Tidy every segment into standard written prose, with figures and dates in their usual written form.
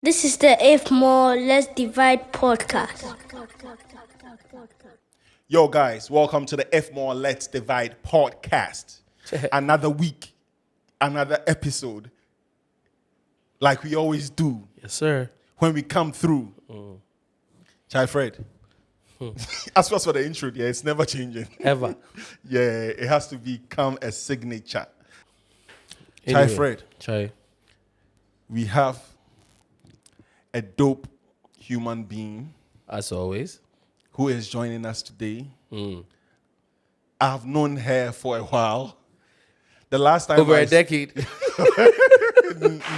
This is the If More Let's Divide podcast. Yo, guys, welcome to the If More Let's Divide podcast. Another week, another episode, like we always do. Yes, sir. When we come through. Chai Fred. As for the intro, yeah, it's never changing. Ever. Yeah, it has to become a signature. Chai Fred. Chai. We have a dope human being As always. who is joining us today. I've known her for a while. The last time Over a decade.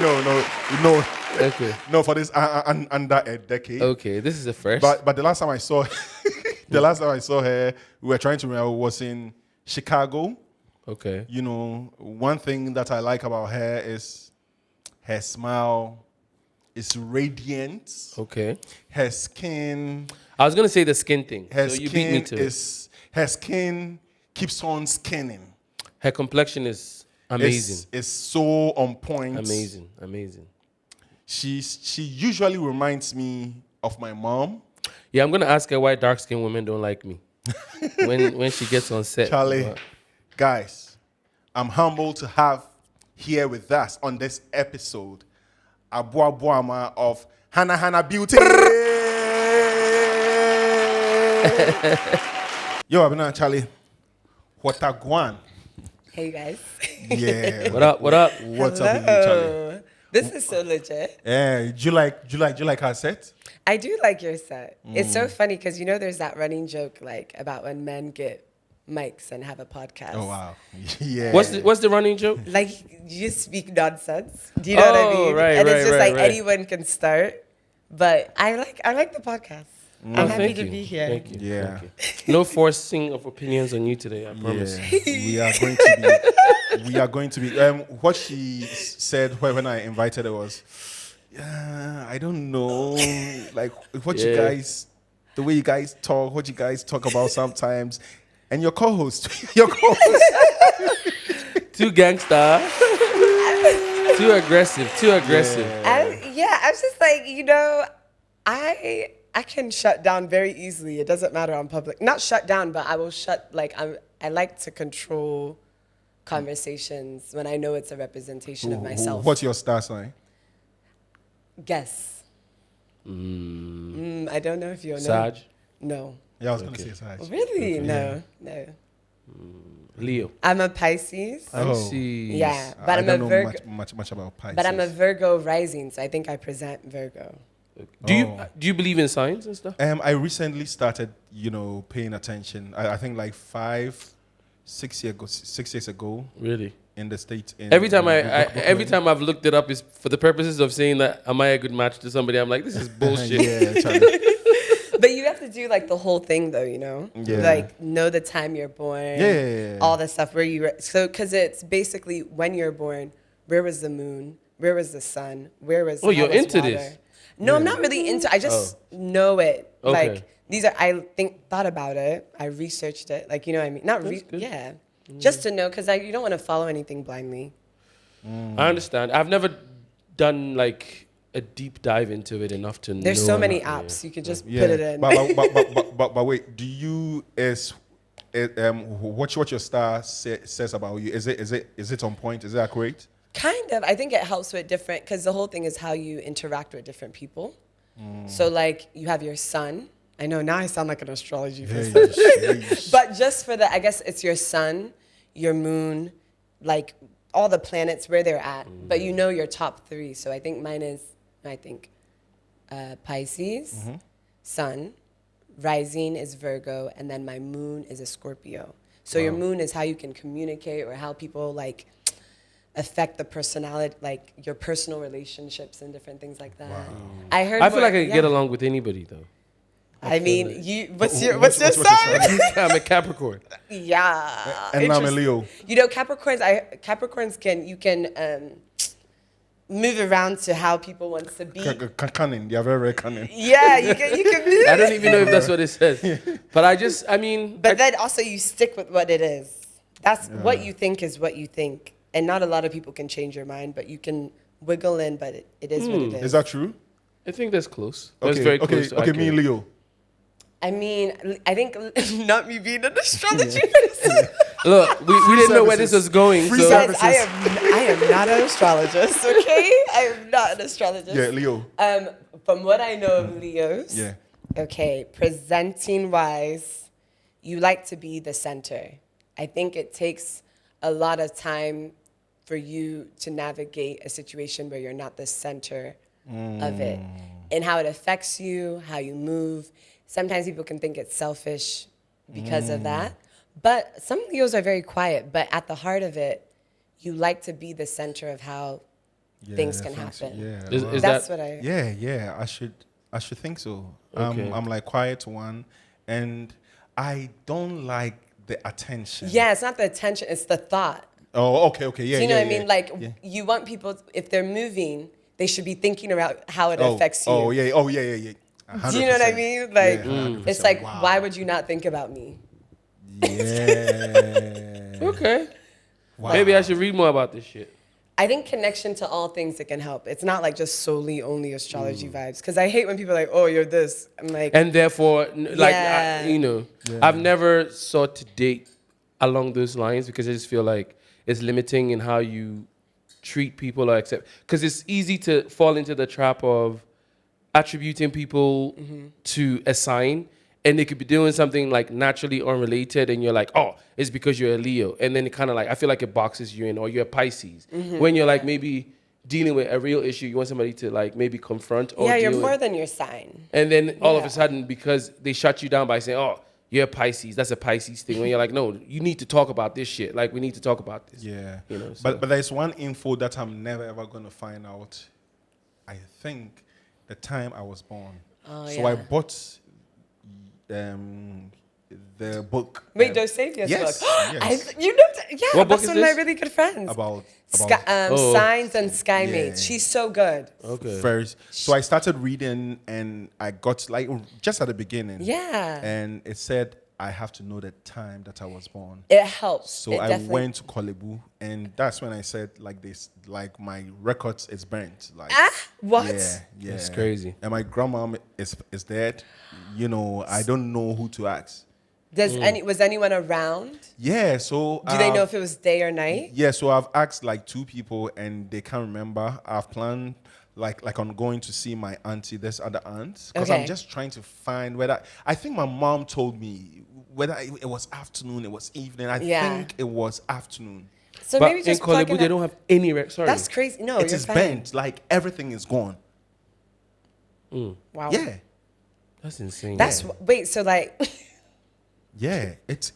No. Okay. No, for this under a decade. Okay, this is a first. But the last time I saw, her, we were trying to remember, was in Chicago. Okay. You know, one thing that I like about her is her smile is radiant. Okay. Her skin. I was gonna say the skin thing. Her so skin you beat me to it. her skin keeps on skinning. Her complexion is amazing. It's so on point. Amazing. She usually reminds me of my mom. Yeah, I'm gonna ask her why dark skinned women don't like me. when she gets on set. Charlie, But guys, I'm humbled to have here with us on this episode Abena Boamah of Hanahana Beauty. Yo, Abena, Charlie, what a guan. Hey, you guys. Yeah. What up? What's up with you, Charlie? Hello. This is so legit. Yeah, do you like her set? I do like your set. It's so funny because, you know, there's that running joke like about when men get mics and have a podcast. Oh wow. Yeah. What's the running joke? Like, you just speak nonsense. Do you know what I mean? Right, and it's right, just right, like right. anyone can start. But I like the podcast. Oh, I'm happy thank to you. be here. Thank you. Yeah. Thank you. No forcing of opinions on you today, I promise. Yeah, we are going to be. What she said when I invited her was, I don't know, like what you Yeah. guys, the way you guys talk, what you guys talk about sometimes, and your co-host, Too gangster. Too aggressive. I was just like, you know, I can shut down very easily. It doesn't matter on public. Not shut down, but I will I like to control conversations when I know it's a representation of myself. What's your star sign? Guess. I don't know if you know. Sag. No. Yeah, I was gonna say Sag. Really? Okay. No. Leo. I'm a Pisces. Oh. I see. Yeah, I but I'm a don't know Virgo. much about Pisces. But I'm a Virgo rising, so I think I present Virgo. Do you believe in signs and stuff? I recently started, paying attention. I think like 6 years ago Really? in the States. Every time every time I've looked it up is for the purposes of saying that am I a good match to somebody? I'm like, this is bullshit. Yeah, Charlie. But you have to do like the whole thing though, you know? Yeah. Like know the time you're born. Yeah. All the stuff where you were. So, because it's basically when you're born, where was the moon? Where was the sun? Where was Oh, you're how was into water? this? No, I'm not really into I just know it. Okay. Like, thought about it. I researched it. Like, you know what I mean? That's good. Yeah. Just to know, because you don't want to follow anything blindly. I understand. I've never done like a deep dive into it enough to know. There's so many about it. apps. You could just Yeah. put it in. But wait, do you what your star says about you? Is it on point? Is it accurate? Kind of. I think it helps with different, because the whole thing is how you interact with different people. So, like, you have your sun. I know now I sound like an astrology person. But just for I guess it's your sun, your moon, like all the planets where they're at. But you know your top three. So I think mine is, Pisces, sun, rising is Virgo, and then my moon is a Scorpio. So your moon is how you can communicate or how people like affect the personality, like your personal relationships and different things like that. I heard. I feel like I can get along with anybody though. I mean, what's your what's your sign? I'm a Capricorn. Yeah. And I'm a Interesting. Leo. You know, Capricorns can move around to how people want to be. Cunning. They are very, very cunning. Yeah, you can move. I don't even know if that's what it says. But I mean. But then also you stick with what it is. That's what you think is what you think. And not a lot of people can change your mind, but you can wiggle in, but it is what it is. Is that true? I think that's close. That's very close. To me and Leo. I mean, I think not me being an astrology person. Look, we didn't know where this was going. Free So Guys, I am not an astrologist, okay? I am not an astrologist. Yeah, Leo. From what I know of Leos, Yeah. okay, presenting wise, you like to be the center. I think it takes a lot of time for you to navigate a situation where you're not the center of it, and how it affects you, how you move. Sometimes people can think it's selfish because of that. But some Leos are very quiet, but at the heart of it, you like to be the center of how things can happen. Yeah. Is That's that what I... Yeah. I should think so. Okay. I'm like quiet one, and I don't like the attention. Yeah, it's not the attention, it's the thought. Oh, okay. Yeah. Do you know yeah, what I mean? yeah. Like, Yeah. you want people, if they're moving, they should be thinking about how it affects you. Oh, yeah. 100%. Do you know what I mean? Like, Yeah, 100%. it's like, Wow. why would you not think about me? Yeah. okay? Wow. Maybe I should read more about this shit. I think connection to all things that can help. It's not like just solely only astrology vibes. Because I hate when people are like, oh, you're this. I'm like, And therefore, like, Yeah. I've never sought to date along those lines because I just feel like it's limiting in how you treat people or accept. Because it's easy to fall into the trap of attributing people to a sign, and they could be doing something like naturally unrelated, and you're like, oh, it's because you're a Leo. And then it kind of like, I feel like it boxes you in, or you're a Pisces. When you're like maybe dealing with a real issue, you want somebody to like maybe confront or yeah, you're deal more with. than your sign. And then all of Yeah. a sudden, because they shut you down by saying, oh, you're a Pisces, that's a Pisces thing. When you're like, no, you need to talk about this shit. Like, we need to talk about this. Yeah. You know, so- But there's one info that I'm never ever gonna find out. I think the time I was born. Oh, So I yeah. bought the book. Wait, Dosavia's yes, book. yes. You know, yeah, What book that's is one of my this? really good friends. about Oh. Signs and Sky Mates. Yeah. She's so good. Okay. first. So I started reading, and I got like just at the beginning. Yeah. And it said I have to know the time that I was born. It helps. So It I definitely- went to Kolebu, and that's when I said like this, like my records is burnt. Like What? Yeah. That's crazy. And my grandma is dead. You know, I don't know who to ask. Was anyone around? Yeah, so Do they know if it was day or night? yeah, so I've asked like 2 people, and they can't remember. I've planned like on going to see my auntie, this other aunt, because Okay. I'm just trying to find whether I think my mom told me whether it was afternoon, it was evening. I Yeah. think it was afternoon. So But maybe in just plug Kolebu, in they a- don't have any sorry. That's crazy. No, It you're is fine. bent, like everything is gone. Wow. Yeah, That's insane. That's wait. So like, yeah. It's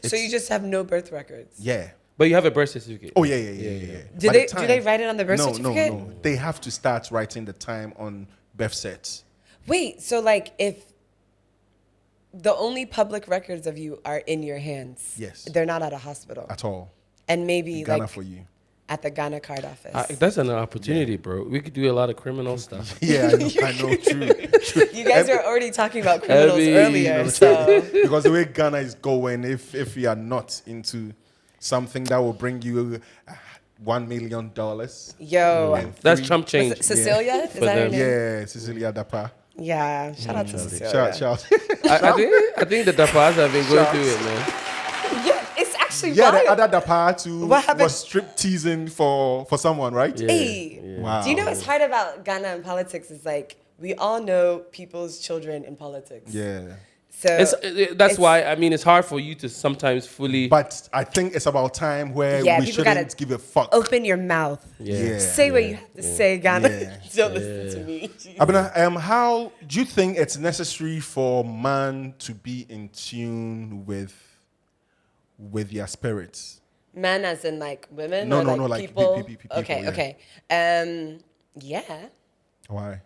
so you just have no birth records. yeah. But you have a birth certificate. Oh yeah. Do By they the do they time- write it on the birth no, certificate? No. They have to start writing the time on birth sets. Wait. So like, if the only public records of you are in your hands, Yes. they're not at a hospital, At all. and maybe Ghana like for you. at the Ghana card office. That's an opportunity, bro. We could do a lot of criminal stuff. Yeah, I know, true. You guys are already talking about criminals Heavy, earlier, so Because the way Ghana is going, if you are not into something that will bring you $1 million, yo, and That's three- chump was change. it Cecilia? Is For that her them. name? Yeah, Cecilia Dapa. Yeah. Shout out to Cecilia. Shout. I think the Dapas have been going through it, man. Yeah, it's actually Yeah, the wild. other Dapa too What happened? was strip teasing for someone, right? Hey, Wow. do you know what's hard about Ghana and politics is like we all know people's children in politics. Yeah. So That's why, I mean, it's hard for you to sometimes fully. But I think it's about time where Yeah, we people shouldn't gotta give a fuck. open your mouth. Yeah. Say what you have to say, Ghana. Yeah. Don't listen to me. Jesus. Abena, how do you think it's necessary for man to be in tune with their spirits? Men as in like women? No, or no, like no, like people? people, Okay, yeah. okay. Yeah. Why?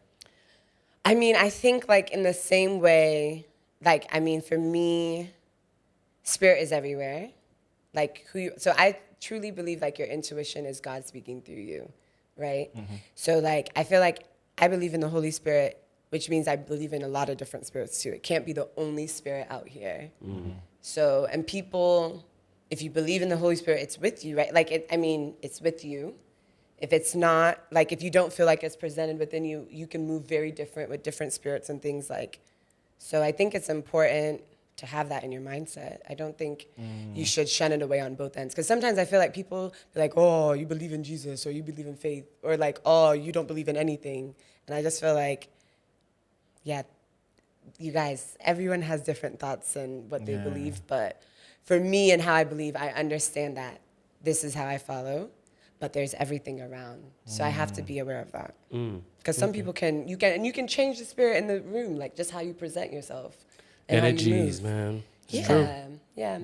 I mean, I think like in the same way, like, I mean, for me, spirit is everywhere. Like so I truly believe like your intuition is God speaking through you, right? So like, I feel like I believe in the Holy Spirit, which means I believe in a lot of different spirits too. It can't be the only spirit out here. So, and people, if you believe in the Holy Spirit, it's with you, right? Like, it's with you. If it's not, like, if you don't feel like it's presented within you, you can move very different with different spirits and things like. So I think it's important to have that in your mindset. I don't think you should shun it away on both ends. Because sometimes I feel like people be like, oh, you believe in Jesus, or you believe in faith, or like, oh, you don't believe in anything. And I just feel like, yeah, you guys, everyone has different thoughts and what they believe. But for me and how I believe, I understand that this is how I follow, but there's everything around. So I have to be aware of that. Because some people you can change the spirit in the room, like just how you present yourself. And Energies, man. Yeah, True. yeah.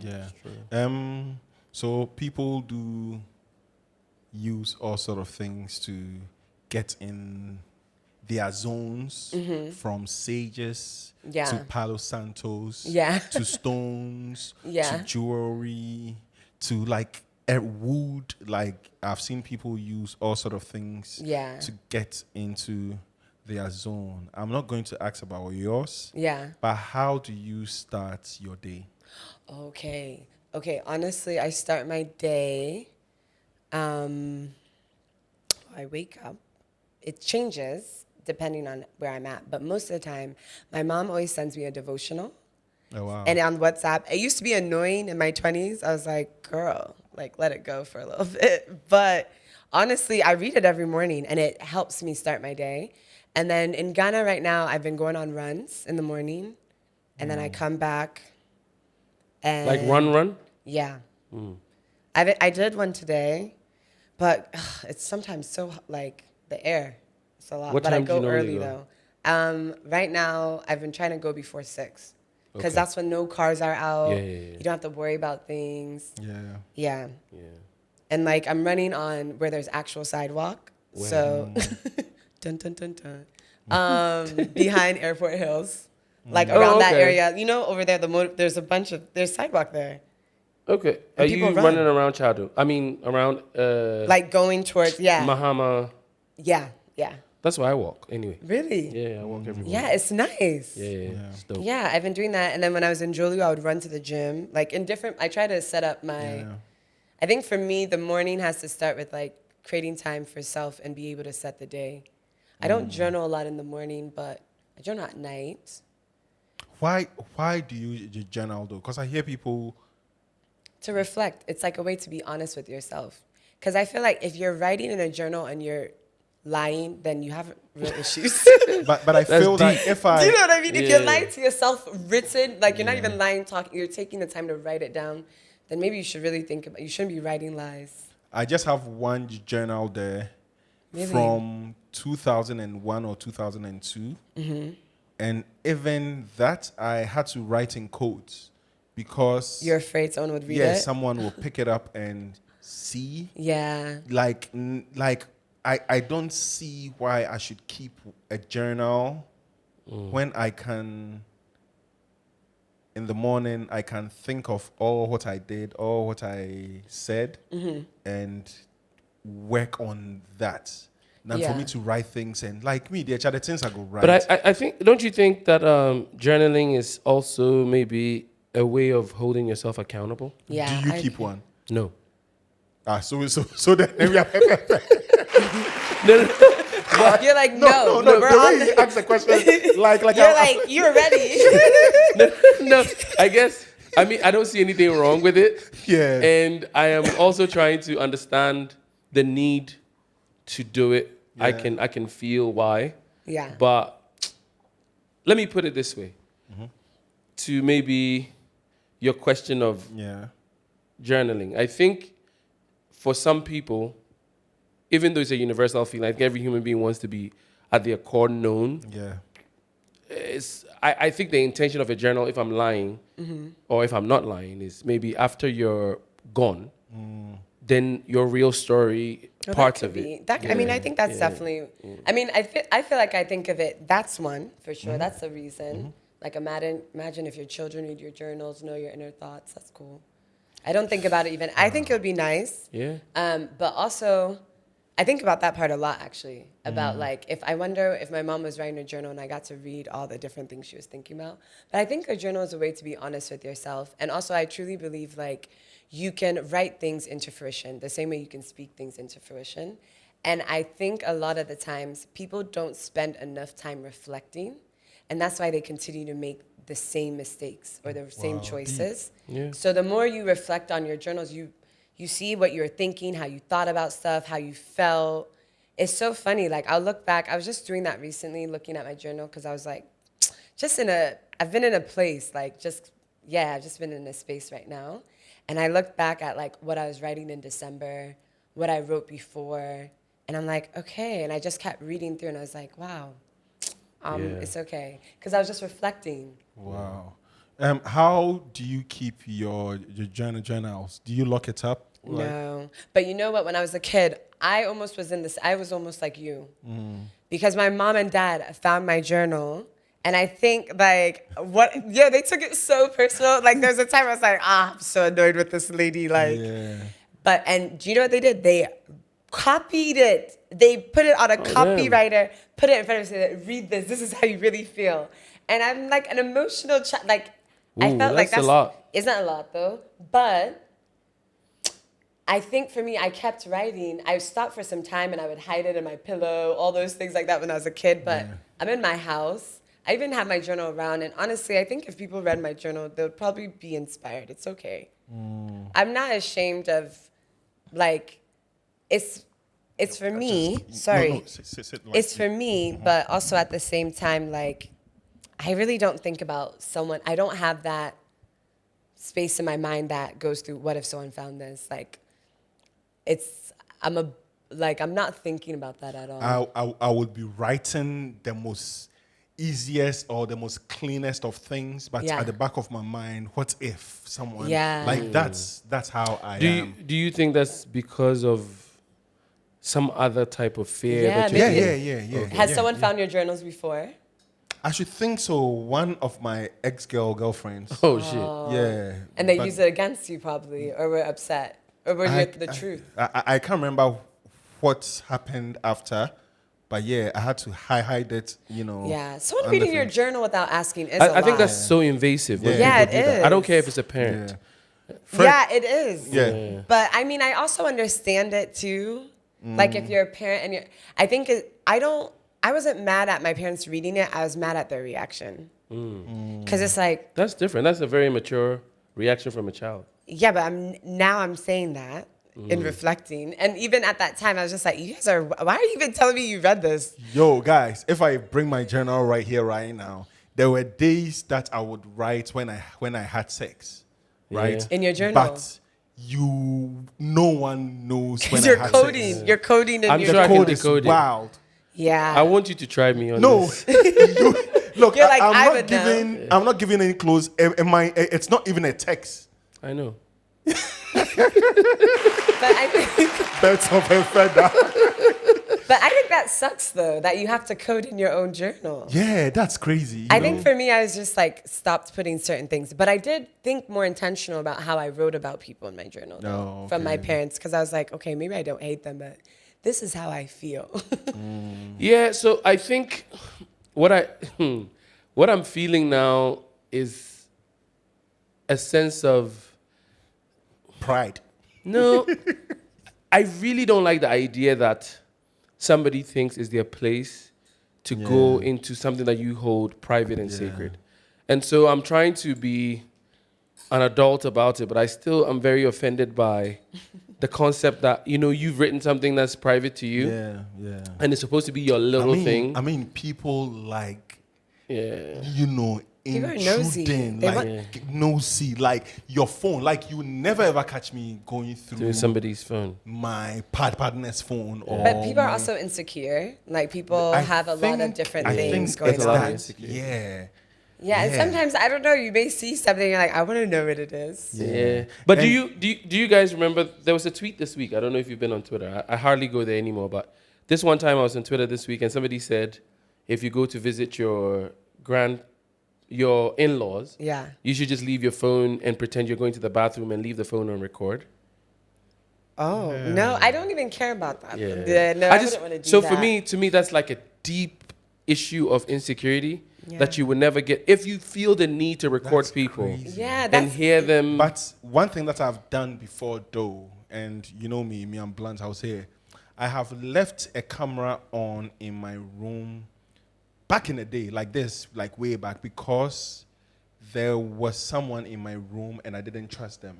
So people do use all sort of things to get in their zones, from sages to Palo Santos, to stones, to jewelry, to like wood. Like I've seen people use all sort of things to get into their zone. I'm not going to ask about yours. But how do you start your day? Okay. Honestly, I start my day. I wake up. It changes depending on where I'm at. But most of the time, my mom always sends me a devotional. Oh, wow. And on WhatsApp. It used to be annoying in my 20s. I was like, girl, like, let it go for a little bit. But honestly, I read it every morning, and it helps me start my day. And then in Ghana right now, I've been going on runs in the morning. And then I come back. And Like run? Yeah. I did one today. But it's sometimes so, like, the air. It's a lot. What but time I do you go normally early, go? though. Right now, I've been trying to go before 6. Because that's when no cars are out. Yeah. You don't have to worry about things. Yeah. And, like, I'm running on where there's actual sidewalk. Where? So, dun, dun, dun, dun. Behind Airport Hills. Like, around that area. You know, over there, there's a bunch of, there's sidewalk there. Okay. Are you running around Chado? I mean, around... like, going towards, Mahama. Yeah. That's where I walk, anyway. Really? Yeah, I walk everywhere. Yeah, it's nice. Yeah. It's dope. Yeah, I've been doing that. And then when I was in Joliu, I would run to the gym. Like, I try to set up my... I think for me, the morning has to start with, like, creating time for self and be able to set the day. I don't journal a lot in the morning, but I journal at night. Why do you journal, though? Because I hear people... To reflect. It's like a way to be honest with yourself. Because I feel like if you're writing in a journal and you're lying, then you have real issues. But I feel that if I... Do you know what I mean? If you're lying to yourself written, like you're not even lying, talking, you're taking the time to write it down, then maybe you should really think about, you shouldn't be writing lies. I just have one journal there from 2001 or 2002. And even that, I had to write in codes because... You're afraid someone would read it? Yeah, someone will pick it up and see. Yeah. Like I don't see why I should keep a journal when I can... In the morning, I can think of all what I did, all what I said, and work on that. Than for me to write things and like me, the things I go write. But I think, don't you think that journaling is also maybe a way of holding yourself accountable? Yeah. Do you keep one? No. So then we are... No. You're like, no. The way you ask the question, like you're like, you're ready. No, I guess, I mean, I don't see anything wrong with it. Yeah. And I am also trying to understand the need to do it. Yeah. I can feel why. Yeah. But let me put it this way. To maybe your question of journaling. I think for some people, even though it's a universal feeling, like every human being wants to be at their core known. Yeah. I think the intention of a journal, if I'm lying or if I'm not lying, is maybe after you're gone, then your real story, parts of it. I mean, I think that's definitely... I mean, I feel like I think of it, that's one, for sure. That's the reason. Like, imagine if your children read your journals, know your inner thoughts. That's cool. I don't think about it even. I think it would be nice. Yeah. But also... I think about that part a lot, actually, about like, I wonder if my mom was writing a journal and I got to read all the different things she was thinking about. But I think a journal is a way to be honest with yourself. And also, I truly believe like you can write things into fruition the same way you can speak things into fruition. And I think a lot of the times people don't spend enough time reflecting. And that's why they continue to make the same mistakes or the same choices. Yeah. So the more you reflect on your journals, you see what you're thinking, how you thought about stuff, how you felt. It's so funny. Like, I'll look back. I was just doing that recently, looking at my journal, because I was like, I've been in a place, like, I've just been in a space right now. And I looked back at, like, what I was writing in December, what I wrote before, and I'm like, okay. And I just kept reading through, and I was like, wow, it's okay. Because I was just reflecting. Wow. How do you keep your journals? Do you lock it up? No. But you know what? When I was a kid, I was almost like you. Because my mom and dad found my journal. And I think, like, they took it so personal. Like, there was a time I was like, I'm so annoyed with this lady. Like, and do you know what they did? They copied it. They put it on a copywriter, put it in front of me, said, read this. This is how you really feel. And I'm like an emotional child. Like, I felt like that's a lot. It's not a lot, though. But I think for me, I kept writing. I stopped for some time and I would hide it in my pillow, all those things like that when I was a kid. But I'm in my house. I even have my journal around. And honestly, I think if people read my journal, they'll probably be inspired. It's okay. I'm not ashamed of, like, it's for me. It's for me, but also at the same time, like, I really don't think about someone. I don't have that space in my mind that goes through, what if someone found this? Like, I'm not thinking about that at all. I would be writing the most easiest or the most cleanest of things, but at the back of my mind, what if someone like that's how I am. Do you think that's because of some other type of fear? Yeah. Has someone found your journals before? I should think so. One of my girlfriends. Oh shit. Yeah. And they used it against you probably, or were upset, or were you the truth? I can't remember what happened after, but I had to hide it, Yeah, someone reading your journal without asking is a lot. I think that's so invasive. Yeah, it is. I don't care if it's a parent. Yeah, it is. Yeah. But I mean, I also understand it too. Like, if you're a parent and I wasn't mad at my parents reading it. I was mad at their reaction. Because it's like... That's different. That's a very mature reaction from a child. Yeah, but I'm saying that in reflecting. And even at that time, I was just like, why are you even telling me you read this? Yo, guys, if I bring my journal right here, right now, there were days that I would write when I had sex, right? In your journal. But no one knows when you're I had coding. sex. You're coding in I'm your sure I can Code is decode it. wild. Yeah. I want you to try me on this. Look, You're like, I'm not giving any clues. It's not even a text. I know. But I think... Birds of a feather. But I think that sucks, though, that you have to code in your own journal. Yeah, that's crazy. I think for me, I was just like stopped putting certain things. But I did think more intentional about how I wrote about people in my journal from my parents. Because I was like, okay, maybe I don't hate them, but this is how I feel. Yeah, so I think what I'm feeling now is a sense of pride. No, I really don't like the idea that somebody thinks is their place to go into something that you hold private and sacred. And so I'm trying to be an adult about it, but I still am very offended by the concept that, you've written something that's private to you. Yeah. And it's supposed to be your little thing. I mean, people like, People are nosy. Intruding, nosy, like your phone. Like, you never ever catch me going through somebody's phone, my partner's phone. But people are also insecure. Like, people have a lot of different things going on. Yeah, and sometimes, I don't know, you may see something, you're like, I want to know what it is. Yeah. But do you guys remember, there was a tweet this week, I don't know if you've been on Twitter, I hardly go there anymore, but this one time I was on Twitter this week and somebody said, if you go to visit your in-laws, you should just leave your phone and pretend you're going to the bathroom and leave the phone on record. Oh, no, I don't even care about that. No, I wouldn't want to do that. So to me, that's like a deep issue of insecurity that you would never get if you feel the need to record people and hear them. But one thing that I've done before, though, and you know me, I'm blunt, I'll say, I have left a camera on in my room back in the day, like this, like way back, because there was someone in my room and I didn't trust them.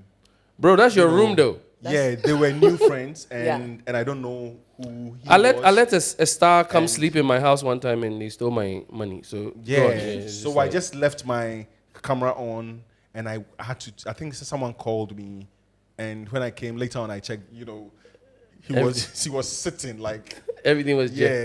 Bro, that's your room though. Yeah, they were new friends, and I don't know who he I was. let a star come sleep in my house one time and he stole my money. So Yeah, so I just left my camera on, and I had to. I think someone called me, and when I came later on, I checked. You know, he was sitting like everything was yeah.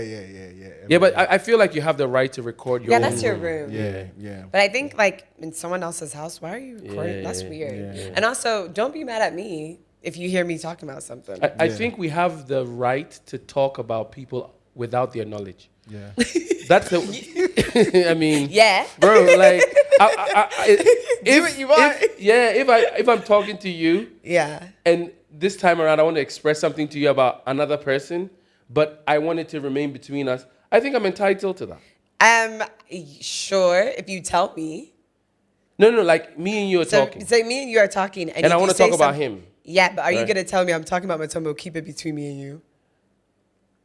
Yeah, but I feel like you have the right to record your own that's your room. Yeah. But I think like in someone else's house, why are you recording? That's weird. Yeah. And also, don't be mad at me if you hear me talking about something. I think we have the right to talk about people without their knowledge. Yeah. That's the. I mean. Yeah. Bro, like. Do what you want. If I'm talking to you. Yeah. And this time around, I want to express something to you about another person, but I want it to remain between us. I think I'm entitled to that. Sure, if you tell me. No, like me and you are talking. So me and you are talking. And I want to talk about him. Yeah, but are you going to tell me I'm talking about Matombo, keep it between me and you?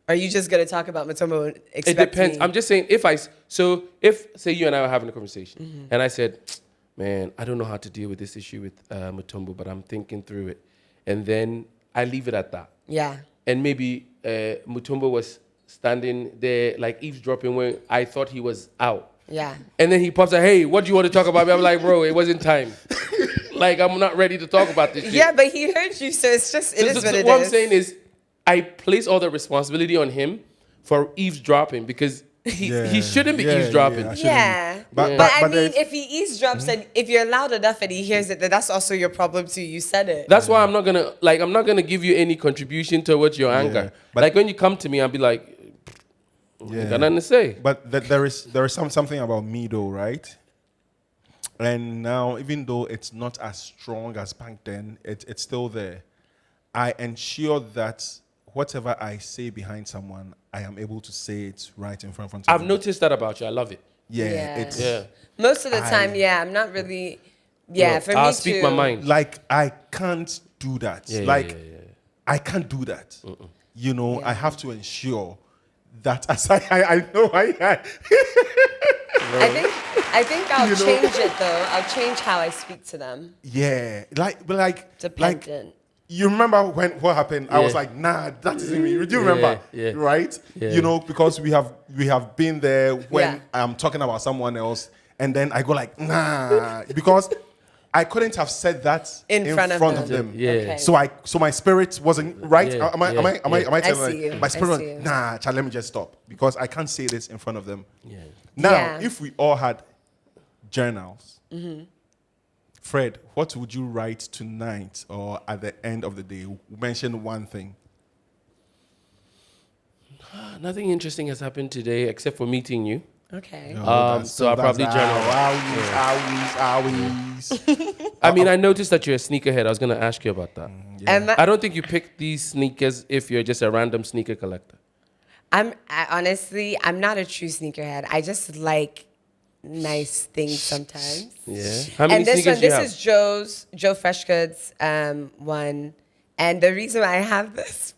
Are you just going to talk about Matombo and expect It depends. me? I'm just saying, if say you and I are having a conversation, and I said, man, I don't know how to deal with this issue with Matombo, but I'm thinking through it. And then I leave it at that. Yeah. And maybe Mutombo was standing there like eavesdropping when I thought he was out. Yeah. And then he pops out, hey, what do you want to talk about? I'm like, bro, it wasn't time. Like, I'm not ready to talk about this shit. Yeah, but he heard you, so it's just, it is what it is. What I'm saying is, I place all the responsibility on him for eavesdropping because he shouldn't be eavesdropping. Yeah. But I mean, if he eavesdrops and if you're loud enough and he hears it, then that's also your problem too. You said it. That's why I'm not gonna give you any contribution towards your anger. But like when you come to me, I'll be like, I got nothing to say. But there is something about me though, right? And now, even though it's not as strong as back then, it's still there. I ensure that whatever I say behind someone, I am able to say it right in front of them. I've noticed that about you. I love it. Most of the time, I'm not really. Yeah, for me I'll speak my mind. Like I can't do that. I can't do that. You know, I have to ensure that as I know I think I'll change it though. I'll change how I speak to them. Yeah, Dependent. Like, you remember what happened? I was like, nah, that isn't me. Do you remember? Right? Yeah. You know, because we have been there when I'm talking about someone else, and then I go like, nah, because I couldn't have said that in front of them. Yeah. Okay. So my spirit wasn't right. Yeah. Am I telling you? My spirit you. was, nah, child, let me just stop because I can't say this in front of them. Yeah. Now, if we all had journals, Fred, what would you write tonight or at the end of the day? Mention one thing. Nothing interesting has happened today except for meeting you. Okay. So I'll probably journal. I mean, I noticed that you're a sneakerhead. I was going to ask you about that. I don't think you pick these sneakers if you're just a random sneaker collector. Honestly, I'm not a true sneakerhead. I just like nice things sometimes. Yeah. How many sneakers do you have? This is Joe Fresh Goods one. And the reason why I have this.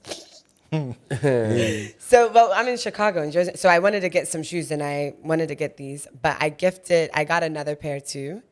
So, I'm in Chicago, in Jersey. So I wanted to get some shoes and I wanted to get these. But I got another pair too.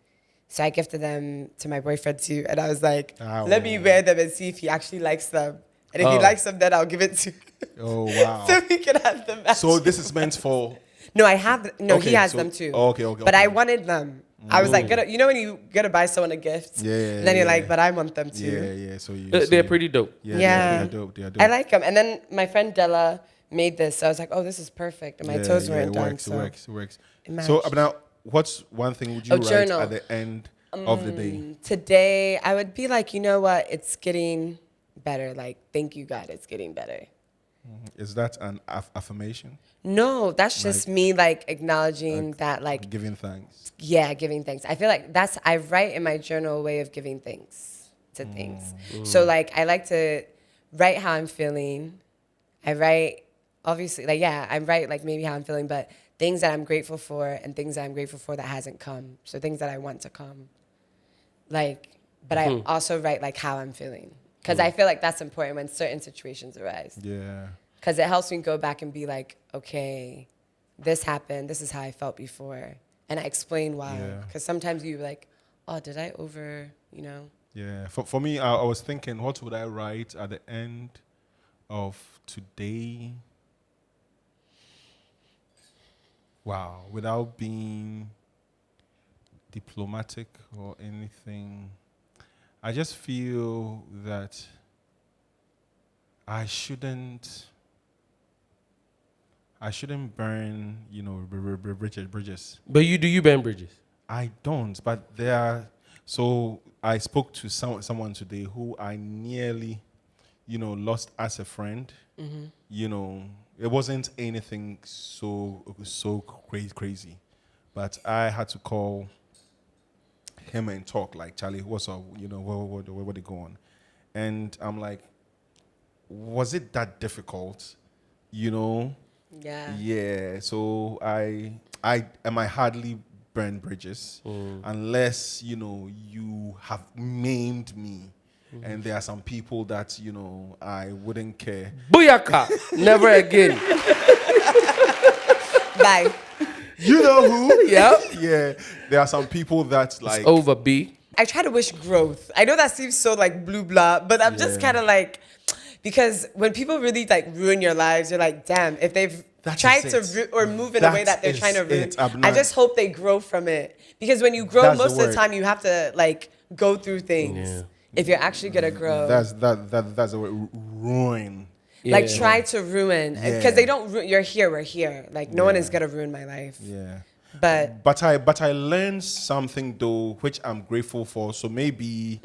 So I gifted them to my boyfriend too. And I was like, let me wear them and see if he actually likes them. And if he likes them, then I'll give it to him. Oh, wow. So we can have them back. So this is meant for... No, he has them too. Okay. But I wanted them. I was like, you know when you gotta buy someone a gift? And then you're like, but I want them too. Yeah. So they're pretty dope. They're dope. I like them. And then my friend Della made this. So I was like, oh, this is perfect. And my toes weren't done. It works. So now, what's one thing would you write journal. at the end of the day? Today, I would be like, you know what? It's getting better. Like, thank you, God, it's getting better. Is that an affirmation? No, that's just me like acknowledging that like giving thanks. Yeah, giving thanks. I feel like I write in my journal a way of giving thanks to things. So like I like to write how I'm feeling. I write obviously I write like maybe how I'm feeling, but things that I'm grateful for and things that I'm grateful for that hasn't come. So things that I want to come. Like, but I also write like how I'm feeling. Because I feel like that's important when certain situations arise. Yeah. Because it helps me go back and be like, okay, this happened. This is how I felt before. And I explain why. Because sometimes you're like, oh, did I Yeah. For me, I was thinking, what would I write at the end of today? Wow. Without being diplomatic or anything, I just feel that I shouldn't burn, bridges. But do you burn bridges? I don't, but there are. So I spoke to someone today who I nearly, lost as a friend. It wasn't anything so crazy, but I had to call him and talk like, Charlie, what's up? Where they going? And I'm like, was it that difficult? Yeah. Yeah. So I hardly burn bridges unless you have maimed me. And there are some people that I wouldn't care. Booyaka! Never again. Bye. You know who? Yeah. Yeah. There are some people that like it's over, B. I try to wish growth. I know that seems so like blue blah, but I'm just kind of like, because when people really like ruin your lives, you're like, damn, if they've tried to or move in a way that they're trying to ruin, I just hope they grow from it. Because when you grow, most of the time you have to like go through things if you're actually gonna grow. That's the word, ruin. Yeah. Like try to ruin, because they don't. You're here, we're here. Like no one is gonna ruin my life. Yeah. But I learned something though, which I'm grateful for. So maybe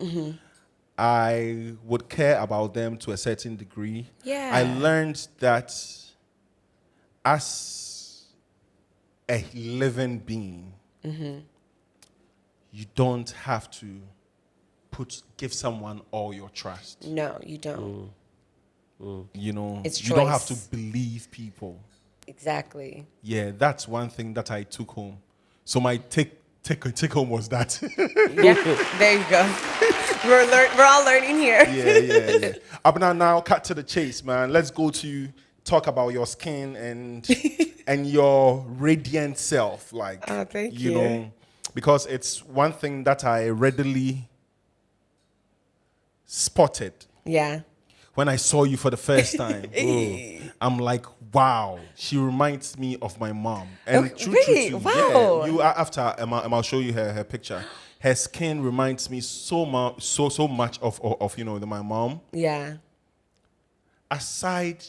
I would care about them to a certain degree. Yeah. I learned that as a living being, you don't have to give someone all your trust. no, you don't. It's you don't have choice. to believe people. Exactly. Yeah, that's one thing that I took home. So my take home was that. Yeah, there you go. We're all learning here. Yeah. Abena, now cut to the chase, man. Let's go to talk about your skin and your radiant self. Like, thank you know, because it's one thing that I readily spotted. Yeah. When I saw you for the first time, I'm like, wow, she reminds me of my mom. And true, wow. Yeah, you after I'll show you her picture. Her skin reminds me so much of my mom. Yeah. Aside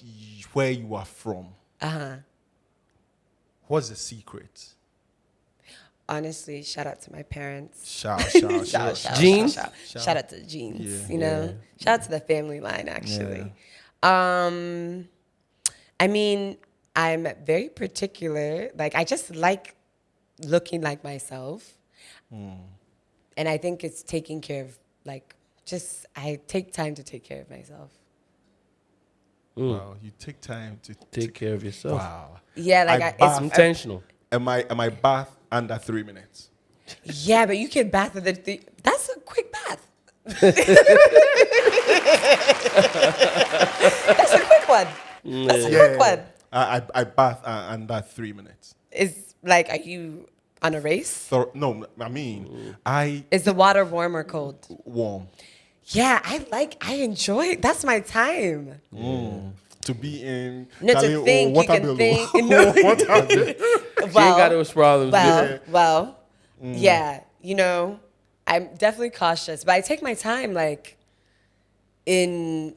where you are from, what's the secret? Honestly, shout out to my parents. Shout. Jeans? Shout out to jeans. Yeah. Shout out to the family line, actually. I mean, I'm very particular. Like, I just like looking like myself. And I think it's taking care of, like, I take time to take care of myself. Wow, you take time to Take care of yourself. Wow. Yeah, like, It's intentional. Am I bath under 3 minutes? yeah, but you can bath with that's a quick bath. That's a quick one. That's a quick one. I bath under 3 minutes. Is like, are you on a race? No, I mean, Is the water warm or cold? warm. Yeah, I enjoy. That's my time. To be in. No, to Charlie, think, you can think. No. She ain't got those problems. Yeah, I'm definitely cautious, but I take my time. I feel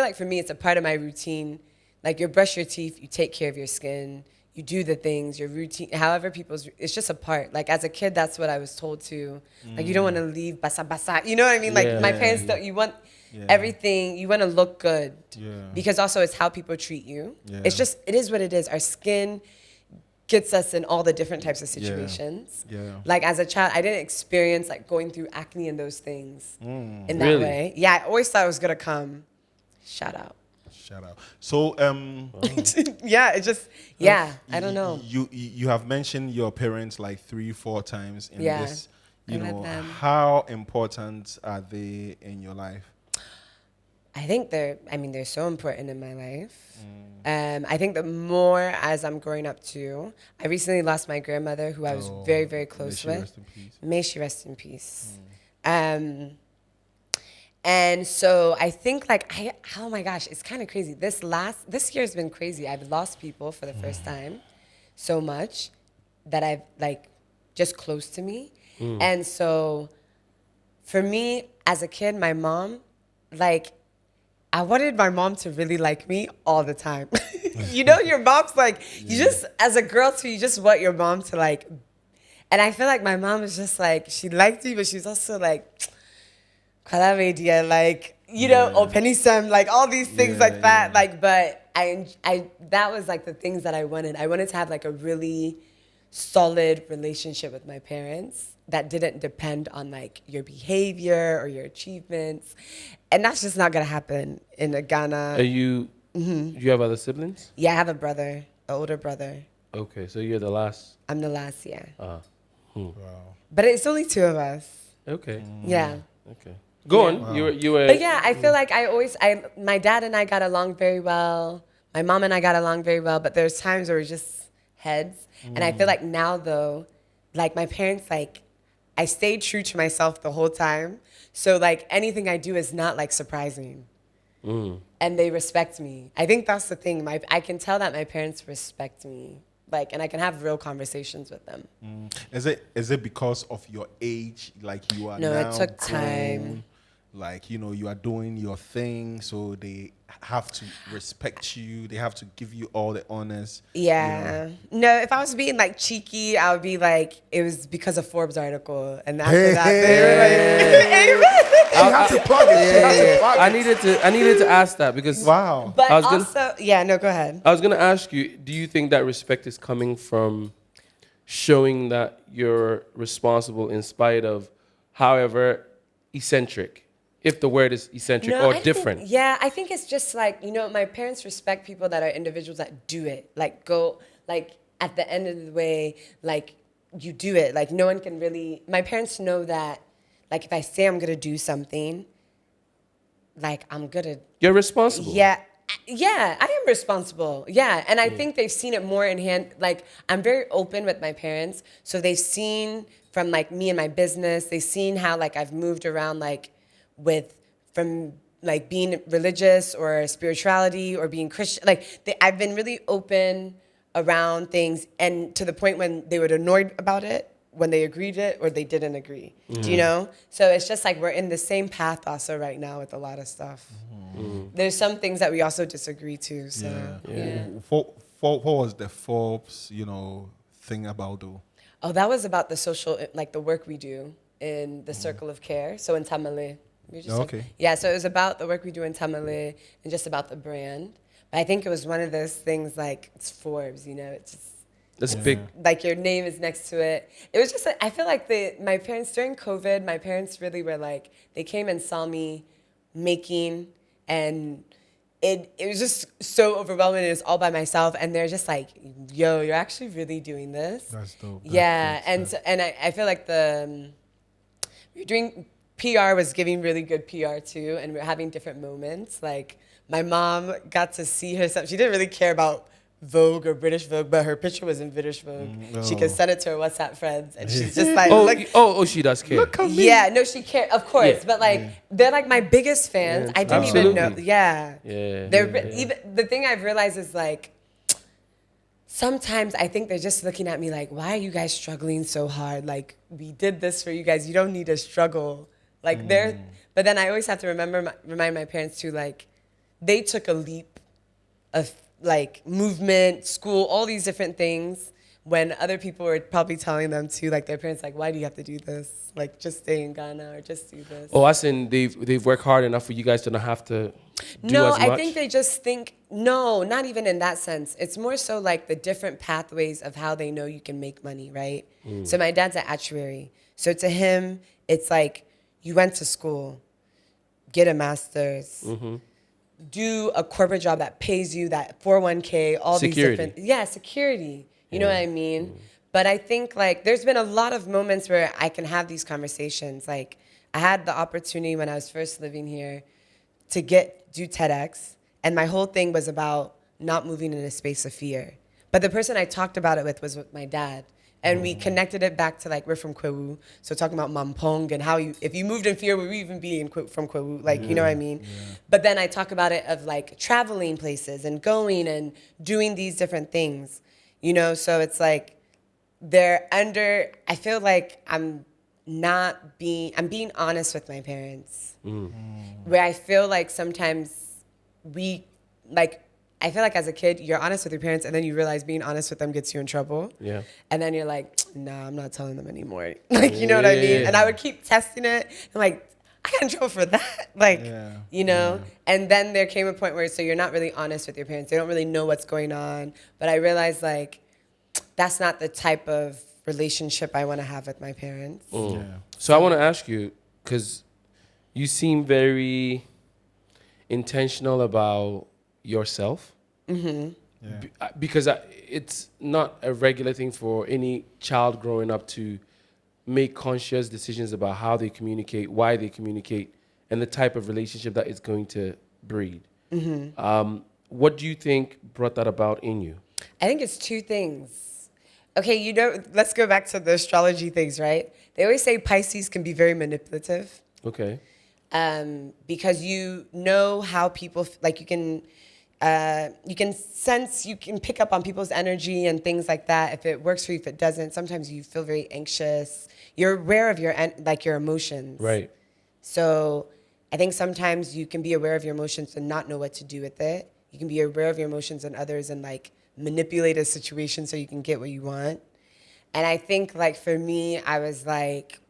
like for me, it's a part of my routine. Like, you brush your teeth, you take care of your skin, you do the things, your routine, however it's just a part. Like, as a kid, that's what I was told to. Like, you don't want to leave basa basa. You know what I mean? Like, my parents don't, you want everything, you want to look good. Yeah. Because also it's how people treat you. Yeah. It is what it is. Our skin gets us in all the different types of situations. Yeah. Like, as a child, I didn't experience like going through acne and those things in that Really? way. Yeah, I always thought it was gonna come. Shout out. So Yeah, I don't know. You have mentioned your parents like 3-4 times in this. I love them. How important are they in your life? I think they're so important in my life. I think the more as I'm growing up too, I recently lost my grandmother who I was very, very close with. Rest in peace. May she rest in peace. And so I think oh my gosh, it's kind of crazy. This year has been crazy. I've lost people for the first time so much that I've like just close to me. And so for me as a kid, my mom, like, I wanted my mom to really like me all the time. You know, your mom's like, you just, as a girl too, you just want your mom to like, and I feel like my mom is just like, she liked me, but she's also like, like, you know, or Penny Sam, like all these things like that. Like, but that was like the things that I wanted. I wanted to have like a really solid relationship with my parents that didn't depend on like your behavior or your achievements. And that's just not gonna happen in Ghana. Are you, do you have other siblings? Yeah, I have a brother, an older brother. Okay, so you're the last. I'm the last, yeah. Wow. But it's only two of us. Okay. Yeah. Okay. Go on. Wow. You were. But yeah, I feel like my dad and I got along very well. My mom and I got along very well, but there's times where we're just heads. And I feel like now though, like my parents, like I stayed true to myself the whole time. So like anything I do is not like surprising. And they respect me. I think that's the thing. I can tell that my parents respect me. Like, and I can have real conversations with them. Is it because of your age? Like you are No, now it took grown, time. like, you know, you are doing your thing, so they have to respect you. They have to give you all the honors. Yeah. You know. No, if I was being like cheeky, I would be like, it was because of Forbes article. And after that, they were like, She had to plug it. She had to plug it. I needed to ask that because Wow. But I was also, yeah, no, go ahead. I was gonna ask you, do you think that respect is coming from showing that you're responsible in spite of, however, eccentric, if the word is eccentric or different? I think it's just like, you know, my parents respect people that are individuals that do it. Like go, like at the end of the way, like you do it. Like no one can really, my parents know that, like if I say I'm gonna do something, like I'm gonna. You're responsible. Yeah, I am responsible. Yeah, and I think they've seen it more in hand. Like I'm very open with my parents, so they've seen from like me and my business. They've seen how like I've moved around like from like being religious or spirituality or being Christian. Like I've been really open around things, and to the point when they were annoyed about it, when they agreed it or they didn't agree. Do you know? So it's just like we're in the same path also right now with a lot of stuff. There's some things that we also disagree to. So What was the Forbes, you know, thing about though? Oh, that was about the social, like the work we do in the circle of care. So in Tamale. So it was about the work we do in Tamale and just about the brand. But I think it was one of those things like it's Forbes, you know, it's just. That's big. Like your name is next to it. It was just, I feel like my parents, during COVID, my parents really were like, they came and saw me making, and it was just so overwhelming. It was all by myself. And they're just like, yo, you're actually really doing this. That's dope. Yeah. And I feel like we were doing, PR was giving really good PR too. And we were having different moments. Like my mom got to see herself. She didn't really care about Vogue or British Vogue, but her picture was in British Vogue. She can send it to her WhatsApp friends, and she's just like, she does care. Look at me. Yeah, no, she cares, of course, but like they're like my biggest fans. I didn't even know. Even the thing I've realized is like sometimes I think they're just looking at me like, why are you guys struggling so hard? Like we did this for you guys. You don't need to struggle. Like but then I always have to remind my parents too, like they took a leap of like movement, school, all these different things, when other people were probably telling them to, like their parents, like, why do you have to do this? Like, just stay in Ghana or just do this. Oh, I saying they've worked hard enough for you guys to not have to do no, as much? I think they just think, no, not even in that sense. It's more so like the different pathways of how they know you can make money, right? So my dad's an actuary. So to him, it's like, you went to school, get a master's, do a corporate job that pays you, that 401k, all security. These different, security. You know what I mean? But I think like there's been a lot of moments where I can have these conversations. Like I had the opportunity when I was first living here to do TEDx, and my whole thing was about not moving in a space of fear. But the person I talked about it with my dad. And we connected it back to, like, we're from Kwewu, so talking about Mampong and how if you moved in fear, would we even be from Kwewu? Like, you know what I mean? Yeah. But then I talk about it of, like, traveling places and going and doing these different things, you know? So it's like I feel like I'm being honest with my parents. Where I feel like sometimes I feel like as a kid, you're honest with your parents, and then you realize being honest with them gets you in trouble. Yeah. And then you're like, nah, I'm not telling them anymore. Like, you know what I mean? And I would keep testing it. I'm like, I got in trouble for that. Like, you know? Yeah. And then there came a point where, so you're not really honest with your parents. They don't really know what's going on. But I realized, like, that's not the type of relationship I want to have with my parents. Yeah. So I want to ask you, because you seem very intentional about yourself. Because it's not a regular thing for any child growing up to make conscious decisions about how they communicate, why they communicate, and the type of relationship that it's going to breed. What do you think brought that about in you? I think it's two things. Okay, you know, let's go back to the astrology things, right? They always say Pisces can be very manipulative. Okay. Because you know how people, like, you can sense, you can pick up on people's energy and things like that. If it works for you, if it doesn't, sometimes you feel very anxious. You're aware of your emotions. Right. So I think sometimes you can be aware of your emotions and not know what to do with it. You can be aware of your emotions and others and, like, manipulate a situation so you can get what you want. And I think, like, for me, I was like,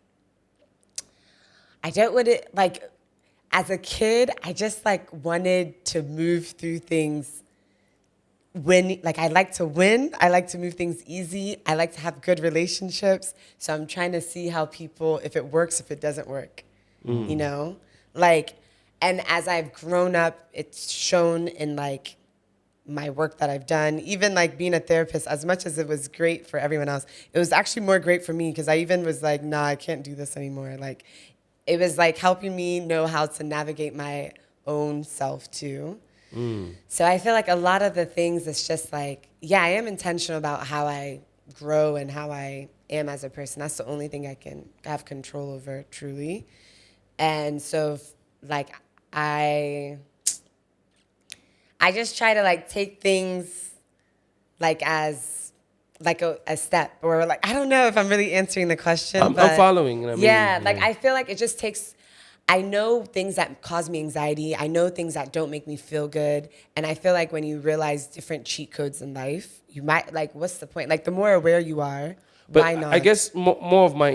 as a kid, I just, like, wanted to move through things I like to win. I like to move things easy. I like to have good relationships. So I'm trying to see how people, if it works, if it doesn't work, you know? Like, and as I've grown up, it's shown in, like, my work that I've done, even, like, being a therapist, as much as it was great for everyone else, it was actually more great for me, because I even was like, nah, I can't do this anymore. Like, it was, like, helping me know how to navigate my own self too. So I feel like a lot of the things, it's just like, yeah, I am intentional about how I grow and how I am as a person. That's the only thing I can have control over, truly. And so, like, I just try to, like, take things, like, as, like, a step, or, like, I don't know if I'm really answering the question. I'm following. I mean, like, I feel like it just takes, I know things that cause me anxiety. I know things that don't make me feel good. And I feel like when you realize different cheat codes in life, you might, like, what's the point? Like, the more aware you are, why not? I guess more of my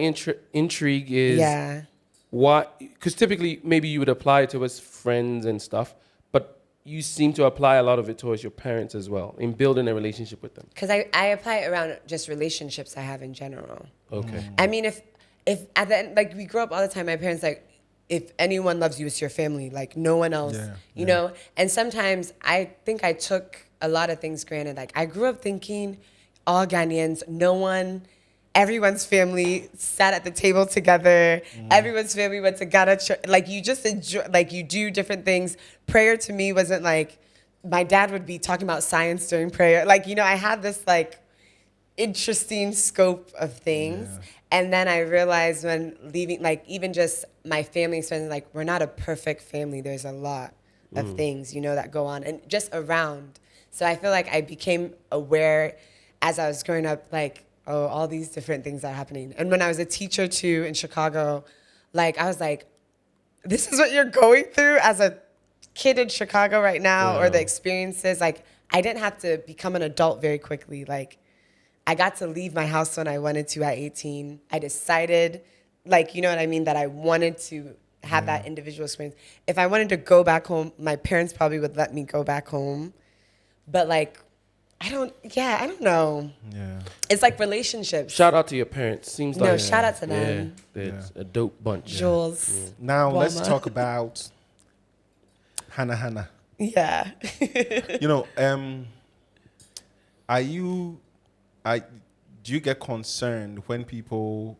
intrigue is why, because typically maybe you would apply it towards friends and stuff, but you seem to apply a lot of it towards your parents as well, in building a relationship with them. Because I apply it around just relationships I have in general. Okay. I mean, if at the end, like, we grow up all the time, my parents, like, if anyone loves you, it's your family, like, no one else, you know? And sometimes I think I took a lot of things granted. Like, I grew up thinking all Ghanaians, everyone's family sat at the table together. Everyone's family went to Ghana church. Like, you just enjoy, like, you do different things. Prayer to me wasn't like, my dad would be talking about science during prayer. Like, you know, I had this, like, interesting scope of things. Yeah. And then I realized when leaving, like, even just my family experience, like, we're not a perfect family. There's a lot of things, you know, that go on and just around. So I feel like I became aware as I was growing up, like, oh, all these different things are happening. And when I was a teacher too in Chicago, like, I was like, this is what you're going through as a kid in Chicago right now, or the experiences. Like, I didn't have to become an adult very quickly. Like, I got to leave my house when I wanted to at 18. I decided, like, you know what I mean, that I wanted to have that individual experience. If I wanted to go back home, my parents probably would let me go back home. But, like, I don't know. Yeah. It's like relationships. Shout out to your parents. Seems like. No, shout out to them. They're a dope bunch. Jules. Yeah. Now, let's talk about Hanahana. Yeah. You know, do you get concerned when people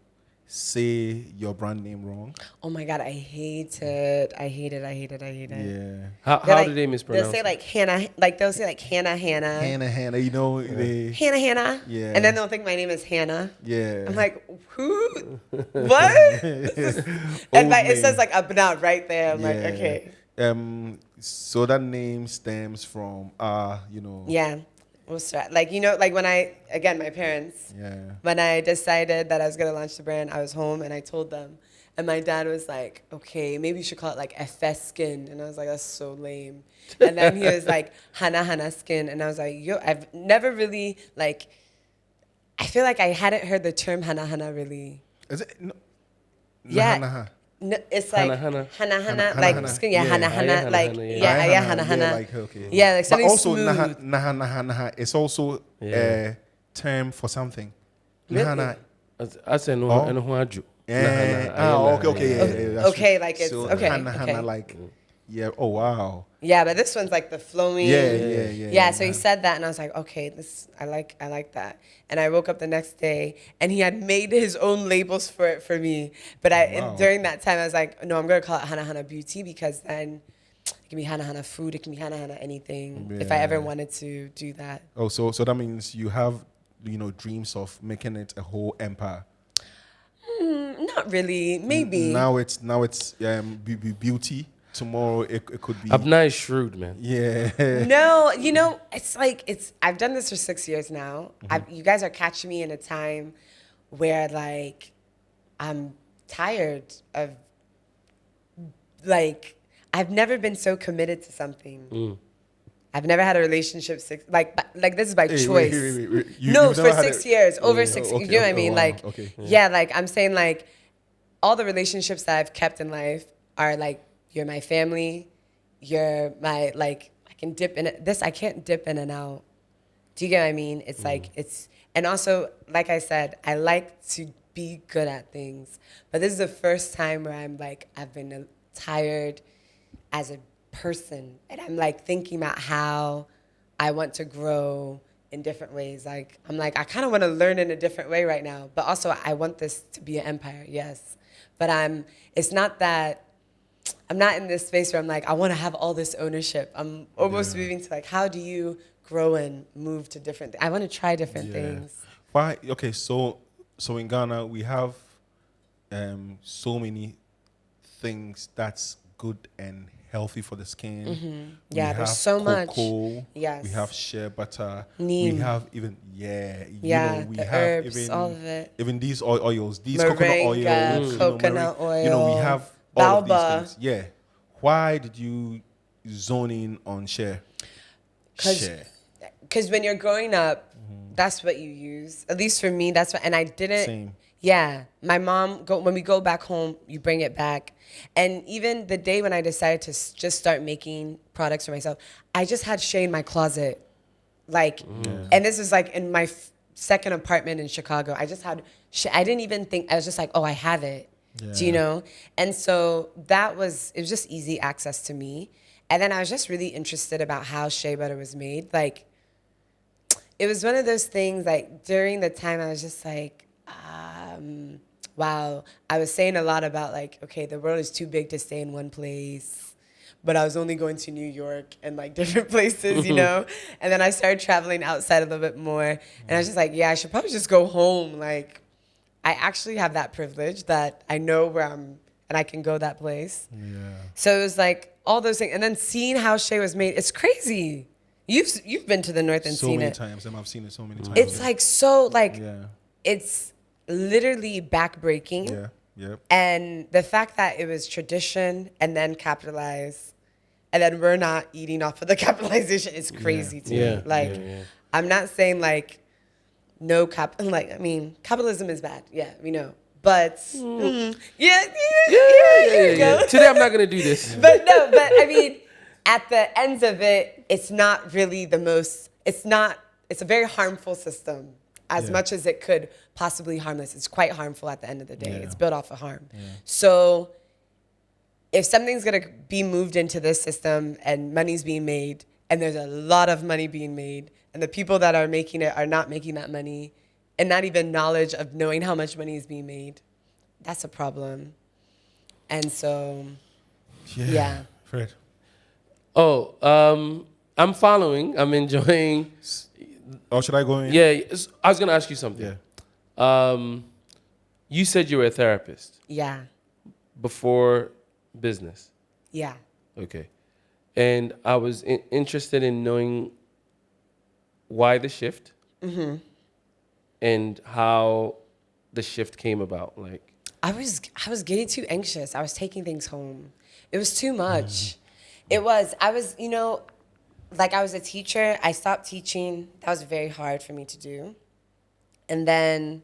say your brand name wrong. Oh my God, I hate it. I hate it. Yeah. How do they mispronounce They'll say it? like Hannah, like they'll say like Hannah. Hannah, you know, they, Hannah. Yeah. And then they'll think my name is Hannah. yeah. I'm like, who? What? And like, it says like Abena right there. I'm like, okay. So that name stems from, you know. Yeah. Like, you know, like when my parents, Yeah. when I decided that I was going to launch the brand, I was home and I told them. And my dad was like, okay, maybe you should call it like FS Skin. And I was like, that's so lame. And then he was like, Hanahana Skin. And I was like, I've never really, like, I feel like I hadn't heard the term Hanahana really. Is it? No. Yeah. Nah. No, it's like Hanahana, like Hanahana. skin, Yeah. Hanahana, like Hanahana. Yeah, like, okay. Yeah, like But something also, smooth. naha, it's also a term for something. Really? Nahana. I said no. Oh. I know who I do. Okay, yeah. That's Okay, true. like it's So, okay. Hanahana, Okay. like, yeah. Oh wow. Yeah, but this one's like the flowing. Yeah. Yeah, so he said that, and I was like, okay, I like that. And I woke up the next day, and he had made his own labels for it for me. But Wow. during that time, I was like, no, I'm gonna call it Hanahana Beauty because then it can be Hanahana food, it can be Hanahana anything. If I ever Yeah. wanted to do that. Oh, so that means you have, you know, dreams of making it a whole empire. Not really, maybe. Now it's beauty. Tomorrow it could be. Abena is shrewd, man. Yeah. No, you know, it's like I've done this for 6 years now. You guys are catching me in a time where like I'm tired of like I've never been so committed to something. I've never had a relationship like this is by choice. Wait. No, you've for never had 6 years, over 6. okay, you know what I okay, mean? wow, Like, okay. yeah, like I'm saying, like all the relationships that I've kept in life are like you're my family, you're my like I can dip in it. This I can't dip in and out. Do you get what I mean? It's like and also like I said, I like to be good at things, but this is the first time where I'm like I've been tired as a person, and I'm like thinking about how I want to grow in different ways. Like I'm like I kind of want to learn in a different way right now, but also I want this to be an empire, yes. But it's not that I'm not in this space where I'm like I want to have all this ownership. I'm almost moving to like how do you grow and move to different I want to try different things. Why? Okay, so in Ghana we have so many things that's good and healthy for the skin. Yeah, we there's have so much. cocoa, Yes. We have shea butter. Neem. We have even We have herbs, even all of it. even these oils, these coconut Moringa, oils, coconut oil. You know, we have all of Baobab. these things. Yeah. Why did you zone in on shea? Because when you're growing up, that's what you use. At least for me, that's what. And I didn't. Same. Yeah, my mom. When we go back home, you bring it back. And even the day when I decided to just start making products for myself, I just had shea in my closet, like. And this was like in my second apartment in Chicago. I just had shea. I didn't even think. I was just like, oh, I have it. Yeah. Do you know? And so it was just easy access to me. And then I was just really interested about how shea butter was made. Like, it was one of those things, like, during the time I was just like, wow. I was saying a lot about, like, okay, the world is too big to stay in one place. But I was only going to New York and, like, different places, you know? And then I started traveling outside a little bit more. And I was just like, yeah, I should probably just go home. Like, I actually have that privilege that I know where I'm, and I can go that place. Yeah. So it was like all those things, and then seeing how shea was made, it's crazy. You've been to the north and So seen many it. times, and I've seen it so many times. It's like so like Yeah. it's literally backbreaking. Yeah. Yep. And the fact that it was tradition and then capitalized, and then we're not eating off of the capitalization is crazy to me. Like, I'm not saying like no I mean, capitalism is bad. Yeah, we know. But here you go. Today I'm not gonna do this. But I mean, at the ends of it, it's not really the most. It's a very harmful system. As much as it could possibly harm us, it's quite harmful at the end of the day. It's built off of harm. So if something's gonna be moved into this system and money's being made, and there's a lot of money being made, and the people that are making it are not making that money, and not even knowledge of knowing how much money is being made, that's a problem. And so, Yeah. yeah. Fred. Oh, I'm following. I'm enjoying. Oh, should I go in? Yeah, I was gonna ask you something. Yeah. You said you were a therapist Yeah. before business. Yeah. Okay. And I was interested in knowing why the shift and how the shift came about. Like, I was getting too anxious. I was taking things home. It was too much. I was, like I was a teacher. I stopped teaching. That was very hard for me to do. And then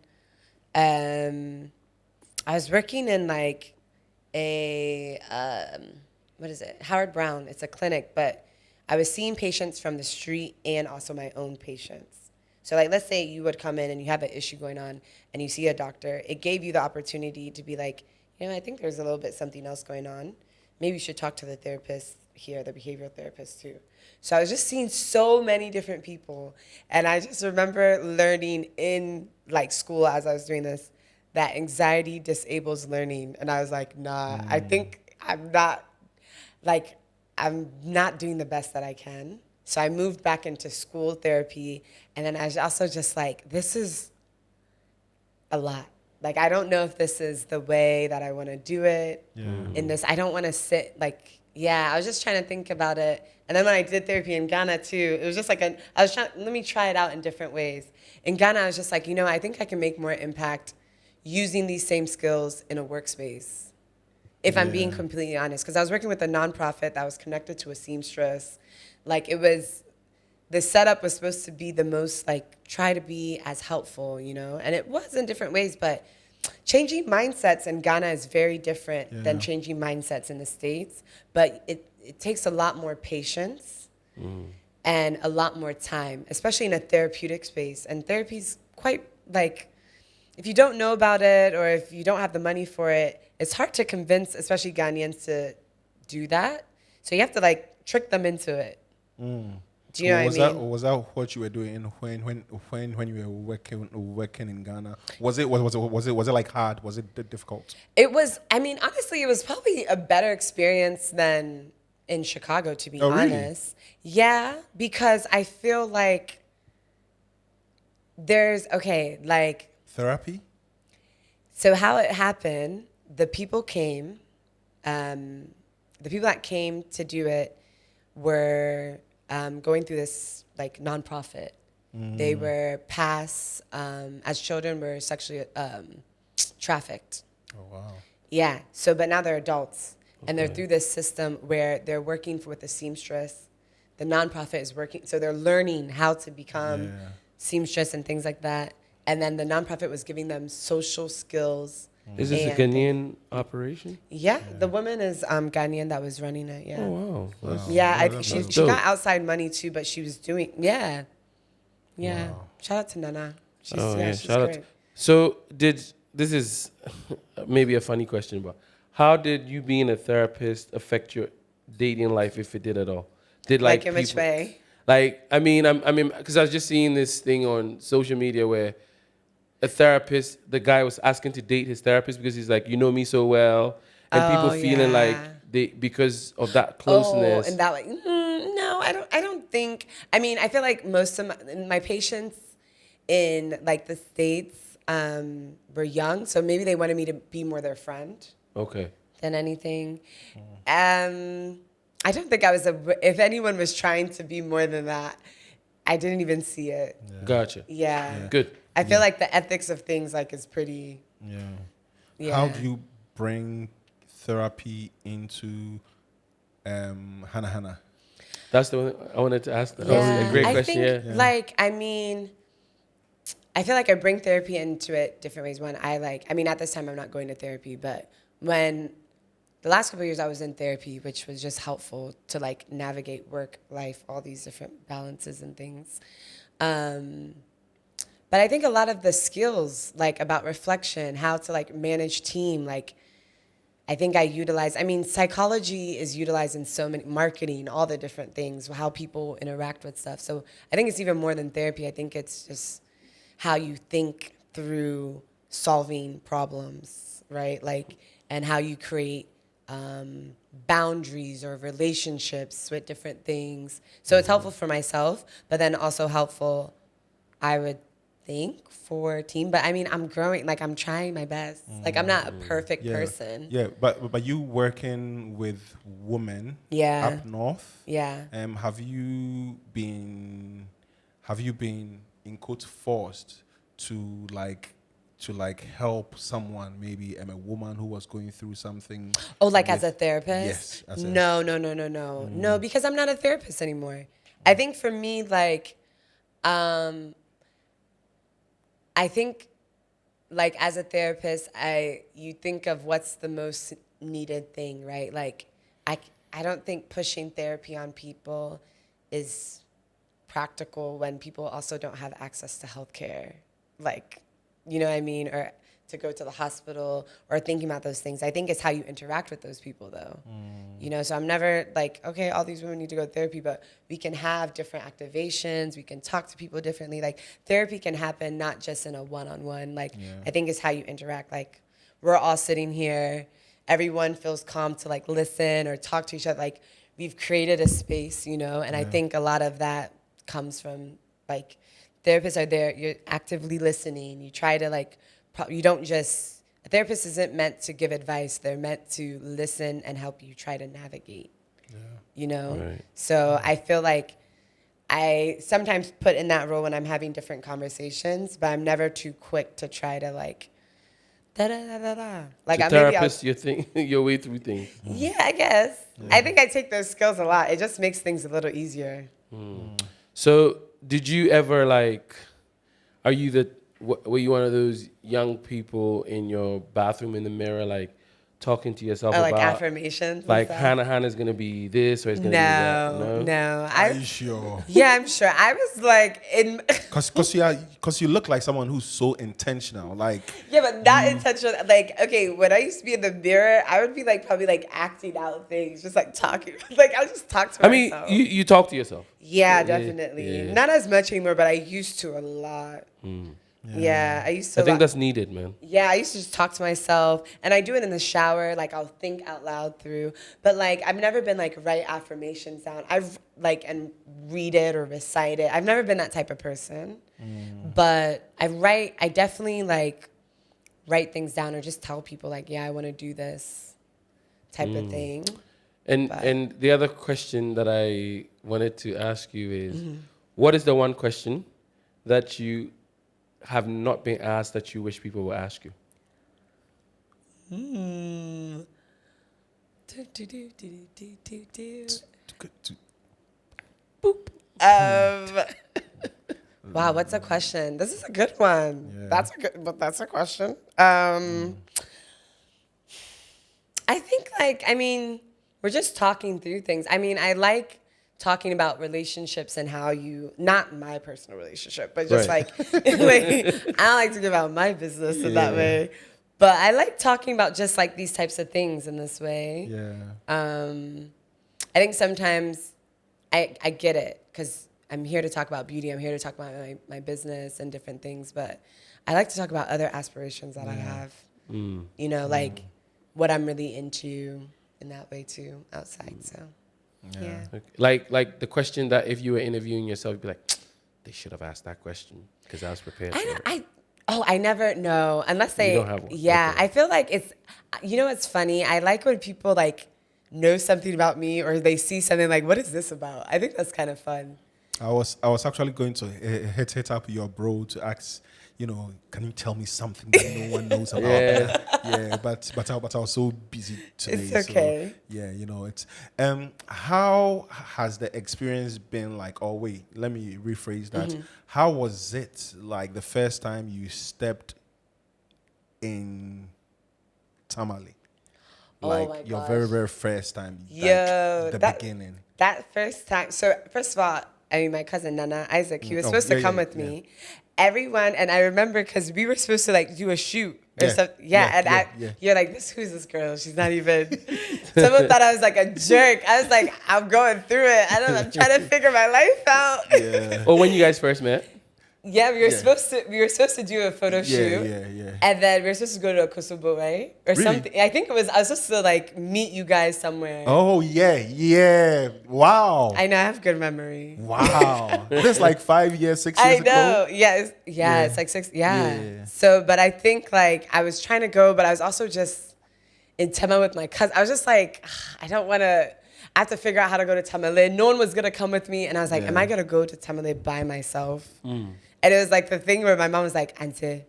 I was working in like a, what is it? Howard Brown. It's a clinic, but I was seeing patients from the street and also my own patients. So like, let's say you would come in and you have an issue going on and you see a doctor. It gave you the opportunity to be like, I think there's a little bit something else going on. Maybe you should talk to the therapist here, the behavioral therapist too. So I was just seeing so many different people. And I just remember learning in like school as I was doing this, that anxiety disables learning. And I was like, nah, I think I'm not doing the best that I can. So I moved back into school therapy. And then I was also just like, this is a lot. Like, I don't know if this is the way that I want to do it in this. I don't want to sit like, I was just trying to think about it. And then when I did therapy in Ghana too, it was just like, let me try it out in different ways. In Ghana, I was just like, I think I can make more impact using these same skills in a workspace. If I'm being completely honest, because I was working with a nonprofit that was connected to a seamstress. Like the setup was supposed to be the most like, try to be as helpful, and it was in different ways, but changing mindsets in Ghana is very different than changing mindsets in the States, but it takes a lot more patience and a lot more time, especially in a therapeutic space. And therapy's quite like, if you don't know about it or if you don't have the money for it, it's hard to convince, especially Ghanaians, to do that. So you have to like trick them into it. Do you know what I mean? Was that what you were doing when you were working in Ghana? Was it like hard? Was it difficult? It was. I mean, honestly, it was probably a better experience than in Chicago, to be honest. Really? Yeah, because I feel like there's therapy. So how it happened, the people came. The people that came to do it were going through this like nonprofit. They were past, as children, were sexually trafficked. Oh, wow. Yeah. So, but now they're adults. Okay. And they're through this system where they're working with the seamstress. The nonprofit is working. So they're learning how to become seamstress and things like that. And then the nonprofit was giving them social skills. Is this a Ghanaian operation? Yeah, the woman is Ghanaian that was running it. Yeah. Oh wow. She got outside money too, but she was doing Wow. Shout out to Nana. She's great. So this is maybe a funny question, but how did you being a therapist affect your dating life, if it did at all? Did like in which way? Like I mean, because I was just seeing this thing on social media where a therapist, the guy was asking to date his therapist because he's like, you know me so well, and people feeling like because of that closeness. Oh, and that like, no, I don't think. I mean, I feel like most of my patients in like the States were young, so maybe they wanted me to be more their friend. Okay. Than anything. I don't think I was if anyone was trying to be more than that, I didn't even see it. Yeah. Gotcha. Yeah. Good. I feel like the ethics of things like is pretty. Yeah. How do you bring therapy into Hanahana? That's the one I wanted to ask. That was a great question. I feel like I bring therapy into it different ways. At this time I'm not going to therapy, but when the last couple of years I was in therapy, which was just helpful to like navigate work, life, all these different balances and things. But I think a lot of the skills, like about reflection, how to like manage team, like I think I utilize, psychology is utilized in so many, marketing, all the different things, how people interact with stuff. So I think it's even more than therapy. I think it's just how you think through solving problems, right? Like, and how you create boundaries or relationships with different things. So it's helpful for myself, but then also helpful, I would think, for a team. But I mean, I'm growing, like I'm trying my best. Like I'm not a perfect person. Yeah, but you working with women up north. Yeah. Have you been in quotes forced to help someone, maybe a woman who was going through something? Oh, like as a therapist? Yes. No, because I'm not a therapist anymore. I think for me, like, I think, like, as a therapist, you think of what's the most needed thing, right? Like, I don't think pushing therapy on people is practical when people also don't have access to healthcare. Like, you know what I mean? Or to go to the hospital or thinking about those things. I think it's how you interact with those people, though. You know, so I'm never like, okay, all these women need to go to therapy, but we can have different activations. We can talk to people differently. Like, therapy can happen not just in a one-on-one. Like, I think it's how you interact. Like, we're all sitting here. Everyone feels calm to, like, listen or talk to each other. Like, we've created a space, you know, and I think a lot of that comes from, like, therapists are there. You're actively listening. You try to, like, you don't just, a therapist isn't meant to give advice. They're meant to listen and help you try to navigate, you know? Right. So I feel like I sometimes put in that role when I'm having different conversations, but I'm never too quick to try to, like, da-da-da-da-da. Like, I'm therapist your way through things. Yeah, I guess. I think I take those skills a lot. It just makes things a little easier. So did you ever, like, were you one of those young people in your bathroom in the mirror, like, talking to yourself about, like, affirmations? Like, Hanahana's going to be this or it's going to be that? No. Are you sure? Yeah, I'm sure. I was, like, in... Because you look like someone who's so intentional. Like... Yeah, but not intentional. Like, okay, when I used to be in the mirror, I would be, like, probably, like, acting out things, just, like, talking. Like, I would just talk to myself. I mean, you talk to yourself. Yeah, definitely. Not as much anymore, but I used to a lot. Yeah, I used to. I think that's needed, man. Yeah, I used to just talk to myself, and I do it in the shower. Like, I'll think out loud through. But, like, I've never been, like, write affirmations down. I've, like, and read it or recite it. I've never been that type of person. But I definitely, like, write things down or just tell people, like, yeah, I want to do this type of thing. And the other question that I wanted to ask you is, what is the one question that you have not been asked that you wish people would ask you? Wow, what's a question? This is a good one. Yeah. That's a question. I think, like, I mean, we're just talking through things. I mean, I like talking about relationships and how not my personal relationship, but just like, I don't like to give out my business in that way. But I like talking about just like these types of things in this way. I think sometimes I get it because I'm here to talk about beauty. I'm here to talk about my business and different things. But I like to talk about other aspirations that I have, you know, like what I'm really into in that way too, outside. So. Yeah. Like the question that if you were interviewing yourself, you'd be like, they should have asked that question because I was prepared for it. I never know unless they. You don't have one. Yeah, okay. I feel like it's. You know, what's funny. I like when people like know something about me or they see something like, what is this about? I think that's kind of fun. I was actually going to hit up your bro to ask, you know, can you tell me something that no one knows about? But I was so busy today. It's okay. So, yeah, you know, it's how has the experience been like? Oh wait, let me rephrase that. How was it like the first time you stepped in Tamale? Like my your gosh. very, very first time. Yo, like beginning. That first time. So first of all, I mean, my cousin Nana, Isaac, he was supposed to come with me. Everyone, and I remember because we were supposed to like do a shoot or something. You're like, who's this girl? She's not even. Someone thought I was like a jerk. I was like, I'm going through it. I'm trying to figure my life out. Or when you guys first met? Yeah, we were supposed to do a photo shoot. Yeah. And then we were supposed to go to a Kosovo, right? Or Really? something. I think I was supposed to like meet you guys somewhere. Oh yeah. Wow. I know, I have good memory. Wow. This like 5 years, 6 years ago. I know. Yeah, it's like 6. Yeah. So, but I think like I was trying to go, but I was also just in Tema with my cousin. I was just like, I don't want to. I have to figure out how to go to Tamale. No one was gonna come with me, and I was like, am I gonna go to Tamale by myself? And it was like the thing where my mom was like, Auntie,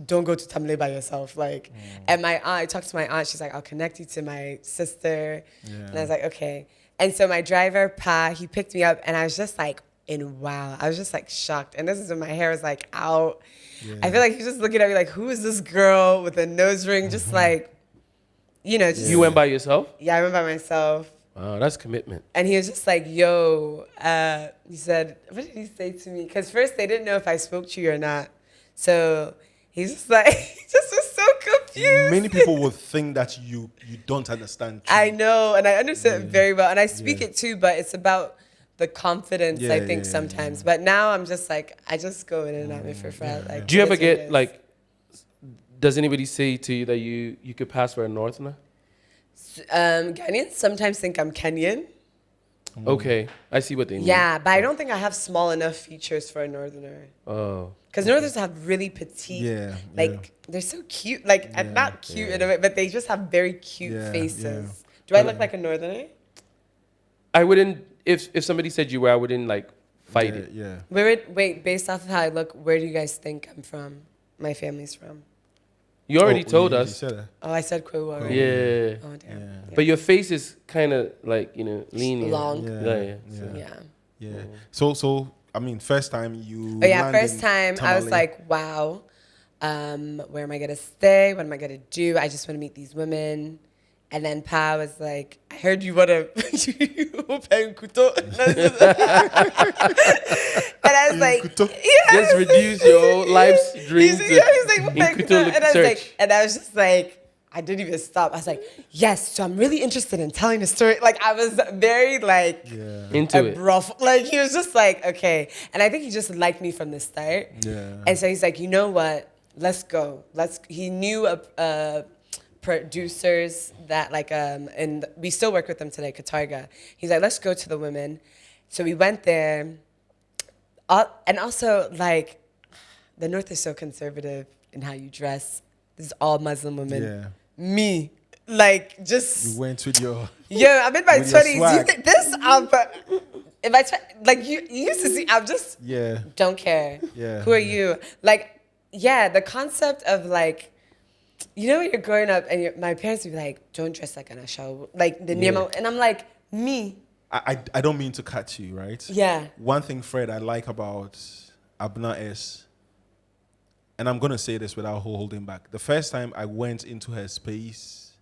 don't go to Tamale by yourself. Like, and my aunt, I talked to my aunt. She's like, I'll connect you to my sister. And I was like, okay. And so my driver, Pa, he picked me up, and I was just like, wow. I was just like shocked. And this is when my hair was like out. I feel like he's just looking at me like, who is this girl with a nose ring? Just like, just. You went by yourself? Yeah, I went by myself. Wow, that's commitment. And he was just like, yo, he said, what did he say to me? Because first they didn't know if I spoke to you or not. So he's just like, he just was so confused. Many people would think that you don't understand. I know, and I understand it very well. And I speak it too, but it's about the confidence, I think, sometimes. But now I'm just like, I just go in and out with friend. Like, do you ever get, like, does anybody say to you that you could pass for a Northerner? Ghanaians sometimes think I'm Kenyan. Okay, I see what they mean. Yeah, but I don't think I have small enough features for a Northerner. Oh. Because Northerners have really petite, they're so cute. Like, and not cute in a way, but they just have very cute faces. Do I look like a Northerner? I wouldn't, if somebody said you were, I wouldn't, like, fight it. Yeah. Wait, based off of how I look, where do you guys think I'm from? My family's from? You already told us. You said that. Oh, I said Kwewu already. Yeah. Oh, damn. Yeah. But your face is kind of like, lean. Long. Yeah. So I mean, first time you. Oh yeah, first time I was like, wow, where am I gonna stay? What am I gonna do? I just want to meet these women. And then Pa was like, I heard you want to. And I was like, just reduce your life's dreams. He's like, and I was just like, I didn't even stop. I was like, yes, so I'm really interested in telling the story. Like, I was very like into it. Rough. Like, he was just like, okay. And I think he just liked me from the start. Yeah. And so he's like, you know what? Let's go. He knew producers that like and we still work with them today, Katarga. He's like, let's go to the women. So we went there. And also, like, the North is so conservative in how you dress. This is all Muslim women. Yeah. Me, like, just. You went with your. Yeah, I'm in my 20s. swag. You think this? Like, you used to see, I'm just. Yeah. Don't care. Yeah. Who are you? Like, the concept of, like, when you're growing up and my parents would be like, don't dress like an Ashawo. Like, the Nemo. And I'm like, me. I don't mean to cut you, right? Yeah. One thing, Fred, I like about Abena is, and I'm going to say this without holding back. The first time I went into her space,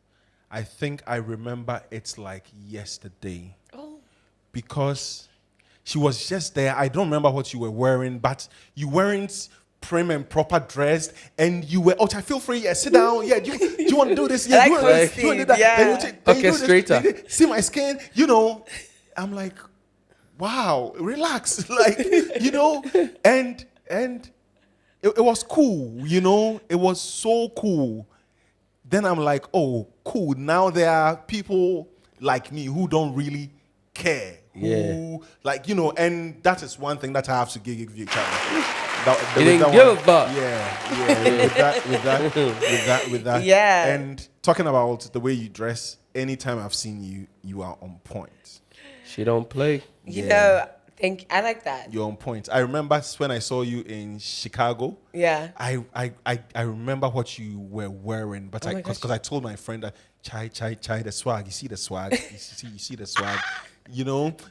I think I remember it's like yesterday. Oh. Because she was just there. I don't remember what you were wearing, but you weren't prim and proper dressed, and you were, feel free, sit down. Yeah, do you want to do this? Yeah, do you that? Yeah. Orchestrator. See my skin, I'm like, wow, relax. Like, and it was cool, it was so cool. Then I'm like, oh, cool. Now there are people like me who don't really care. Who, like, and that is one thing that I have to give you, Charlie. You didn't give a fuck. With that. Yeah. And talking about the way you dress, anytime I've seen you, you are on point. She don't play. I like that. You're on point. I remember when I saw you in Chicago. Yeah. I remember what you were wearing, but because I told my friend that chai the swag. You see the swag. you see the swag.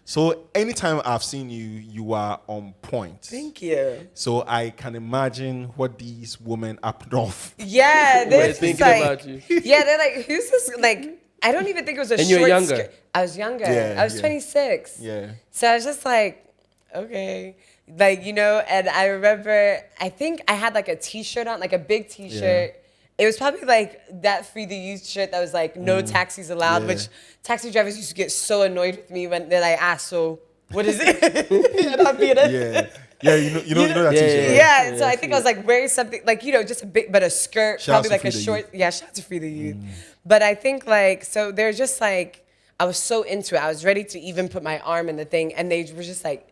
So anytime I've seen you, you are on point. Thank you. So I can imagine what these women up north. Yeah, they're thinking about you. Yeah, they're like, who's this? Like, I don't even think it was a and short you're younger. skirt. I was younger. Yeah, I was 26. Yeah. So I was just like, okay. Like, and I remember, I think I had like a t-shirt on, like a big t-shirt. Yeah. It was probably like that free to use shirt that was like no taxis allowed, which taxi drivers used to get so annoyed with me when they're like, so what is it? And I'll be in it. Yeah, you know that t-shirt. Right? Yeah, so I think I was like wearing something like, just a big, but a skirt, Shout probably out to like a Free the short. Youth. Yeah, shout out to Free the Youth. But I think like, so they're just like, I was so into it. I was ready to even put my arm in the thing, and they were just like,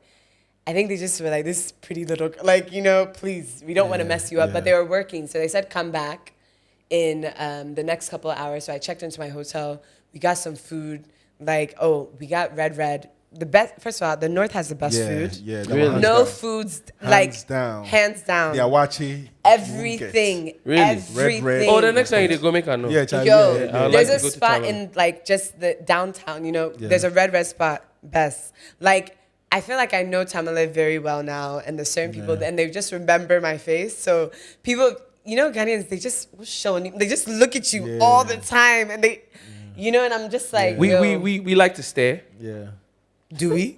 I think they just were like, this is pretty little, like, please, we don't want to mess you up. But they were working, so they said come back in the next couple of hours. So I checked into my hotel. We got some food. Like, we got red. The best. First of all, the North has the best food. Yeah, Really? No foods hands down. Hands down. The awache. Everything. Really? Everything. Red. Oh, the next time you go make a know. Yeah, Charlie, Yo, yeah. I'd there's like a to go to spot Thailand. in like just the downtown, there's a red spot, best. Like, I feel like I know Tamale very well now, and there's certain people, and they just remember my face. So people, Ghanaians, they just they just look at you all the time, and they, and I'm just like, We like to stare. Yeah. do we?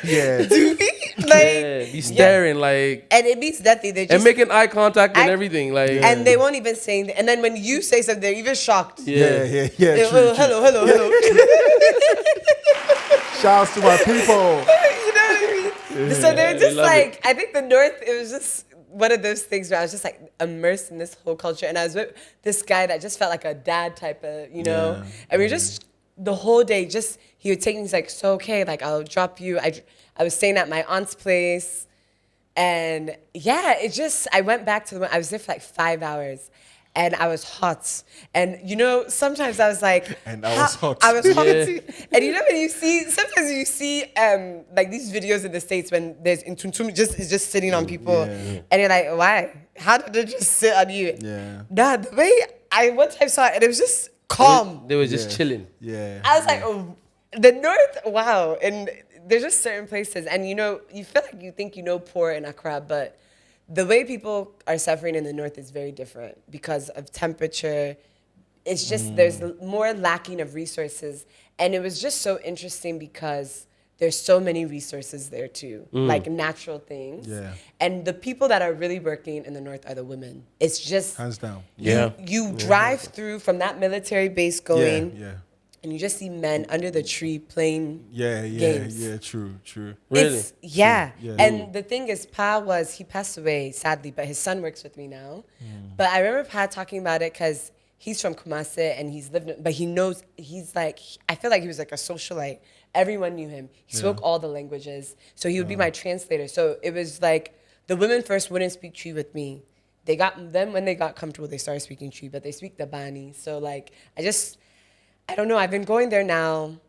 Yeah. Do we? Like, Be staring like and it means nothing. They just and making eye contact and everything. Like and they won't even say anything. And then when you say something, they're even shocked. Yeah. They, True. hello. Shouts to my people. You know what I mean? So they're just love like, I think the North, it was just one of those things where I was just like immersed in this whole culture. And I was with this guy that just felt like a dad type of, and we were just the whole day, he would take me, he's like, so okay, like I'll drop you. I was staying at my aunt's place. And I went back to I was there for like 5 hours. And I was hot. And, sometimes I was like... And I was hot. I was hot. Yeah. And when sometimes you see like these videos in the States when there's Intuntum is just sitting on people. Yeah. And you're like, why? How did it just sit on you? Yeah. Nah, the way I one time saw it, and it was just calm. they were just chilling. Yeah. I was like, oh, the North, wow. And there's just certain places. And, you feel like you think poor in Accra, but... the way people are suffering in the North is very different because of temperature. It's just there's more lacking of resources. And it was just so interesting because there's so many resources there too, like natural things. Yeah. And the people that are really working in the North are the women. It's just... hands down. You drive through from that military base going... Yeah. And you just see men under the tree playing games. Yeah, true. Really? Yeah. Yeah. And the thing is, he passed away, sadly, but his son works with me now. But I remember Pa talking about it because he's from Kumasi and but he knows, I feel like he was like a socialite. Everyone knew him. He spoke all the languages. So he would be my translator. So it was like the women first wouldn't speak Twi with me. When they got comfortable, they started speaking Twi, but they speak the Bani. So I don't know. I've been going there now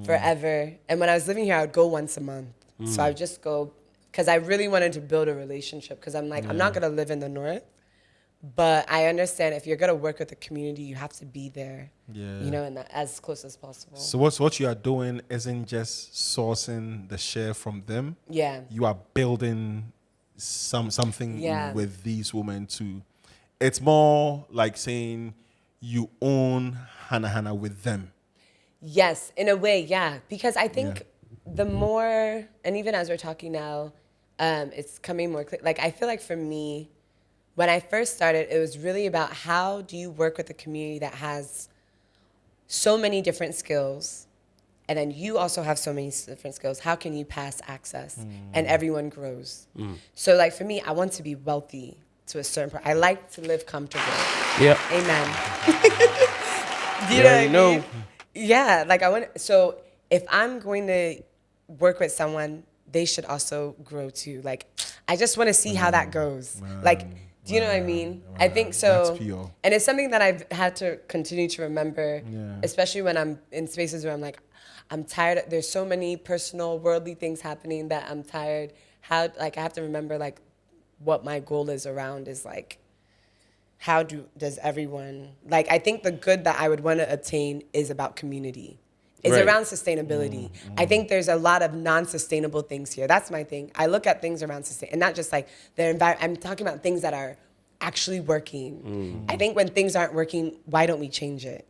forever. And when I was living here, I would go once a month. So I would just go because I really wanted to build a relationship because I'm like, I'm not going to live in the North. But I understand if you're going to work with the community, you have to be there, and as close as possible. So what you are doing isn't just sourcing the share from them. Yeah. You are building something with these women too. It's more like saying you own Hanahana with them. Yes, in a way, yeah. Because I think the more, and even as we're talking now, it's coming more clear. Like, I feel like for me, when I first started, it was really about how do you work with a community that has so many different skills, and then you also have so many different skills. How can you pass access? And everyone grows. So, like, for me, I want to be wealthy to a certain point. I like to live comfortable. Yeah. Amen. Do you know what I mean? Yeah, like so if I'm going to work with someone, they should also grow too. Like, I just want to see how that goes. Like, do you know what I mean? I think so. That's pure. And it's something that I've had to continue to remember, especially when I'm in spaces where I'm like, I'm tired. There's so many personal, worldly things happening that I'm tired. I have to remember, like, what my goal is around is, like, how does everyone, like, I think the good that I would want to obtain is about community. It's around sustainability. I think there's a lot of non-sustainable things here. That's my thing. I look at things around and not just like the environment. I'm talking about things that are actually working. I think when things aren't working, why don't we change it?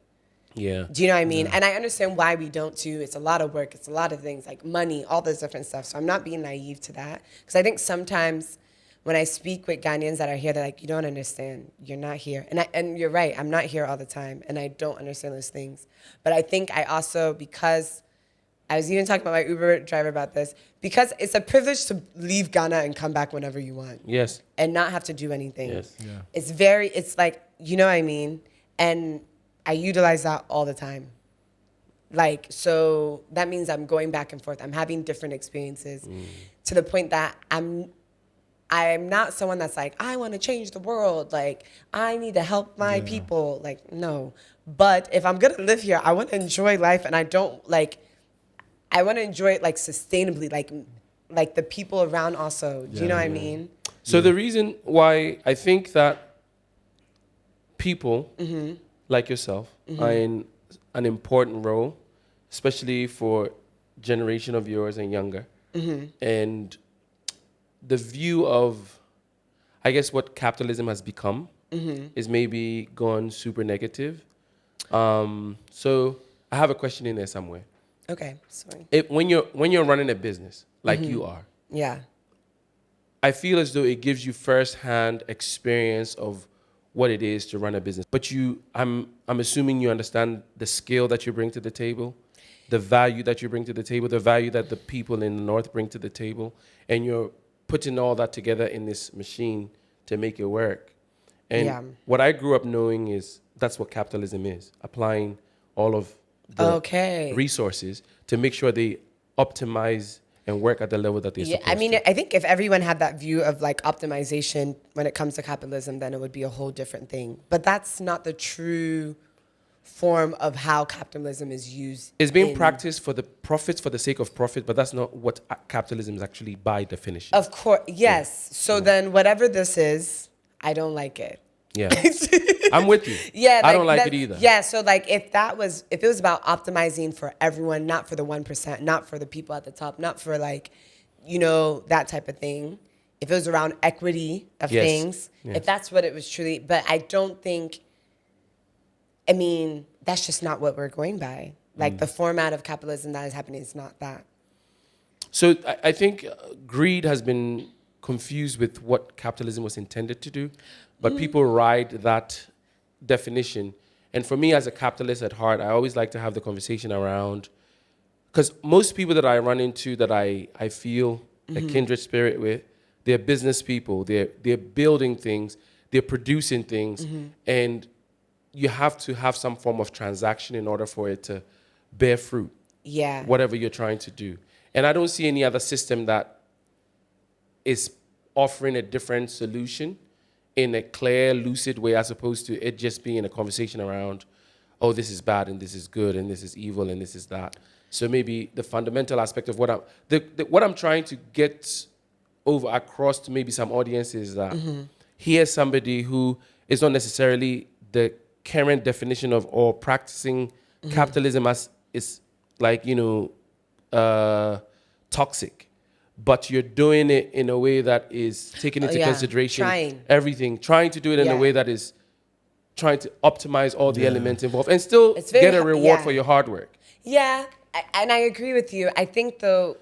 Yeah. Do you know what I mean? And I understand why we don't too. It's a lot of work. It's a lot of things like money, all this different stuff. So I'm not being naive to that. Because I think sometimes when I speak with Ghanaians that are here, they're like, you don't understand. You're not here. And you're right. I'm not here all the time. And I don't understand those things. But I think I also, because I was even talking about my Uber driver about this, because it's a privilege to leave Ghana and come back whenever you want. Yes. And not have to do anything. Yes. Yeah. It's like, you know what I mean? And I utilize that all the time. Like, so that means I'm going back and forth. I'm having different experiences to the point that I'm not someone that's like, I want to change the world. Like, I need to help my people. Like, no. But if I'm going to live here, I want to enjoy life, and I want to enjoy it like sustainably, like the people around also. Do you know what I mean? So the reason why I think that people like yourself are in an important role, especially for generation of yours and younger, and the view of, I guess, what capitalism has become is maybe gone super negative. So I have a question in there somewhere. Okay, sorry. When you're running a business like you are, Yeah. I feel as though it gives you first-hand experience of what it is to run a business. But I'm assuming you understand the skill that you bring to the table, the value that you bring to the table, the value that the people in the North bring to the table, and you're putting all that together in this machine to make it work. And what I grew up knowing is that's what capitalism is, applying all of the resources to make sure they optimize and work at the level that they're supposed I mean, to. I think if everyone had that view of like optimization when it comes to capitalism, then it would be a whole different thing. But that's not the true form of how capitalism is used. It's being practiced for the profits, for the sake of profit, but that's not what capitalism is actually by definition. Of course, yes. Yeah. So then whatever this is, I don't like it. Yeah, I'm with you. Yeah, I don't like it either. Yeah, so like if it was about optimizing for everyone, not for the 1%, not for the people at the top, not for like, you know, that type of thing. If it was around equity of things, if that's what it was truly, but I don't think, I mean, that's just not what we're going by. Like the format of capitalism that is happening is not that. So I think greed has been confused with what capitalism was intended to do. But people ride that definition. And for me as a capitalist at heart, I always like to have the conversation around, because most people that I run into that I feel a kindred spirit with, they're business people, they're building things, they're producing things, and you have to have some form of transaction in order for it to bear fruit. Yeah. Whatever you're trying to do. And I don't see any other system that is offering a different solution in a clear, lucid way, as opposed to it just being a conversation around, oh, this is bad and this is good and this is evil and this is that. So maybe the fundamental aspect of what I'm trying to get over across to maybe some audiences is that here's somebody who is not necessarily the current definition of or practicing capitalism as is like, you know, toxic. But you're doing it in a way that is taking into consideration everything, trying to do it in a way that is trying to optimize all the elements involved and still get a reward for your hard work. Yeah, and I agree with you. I think, though,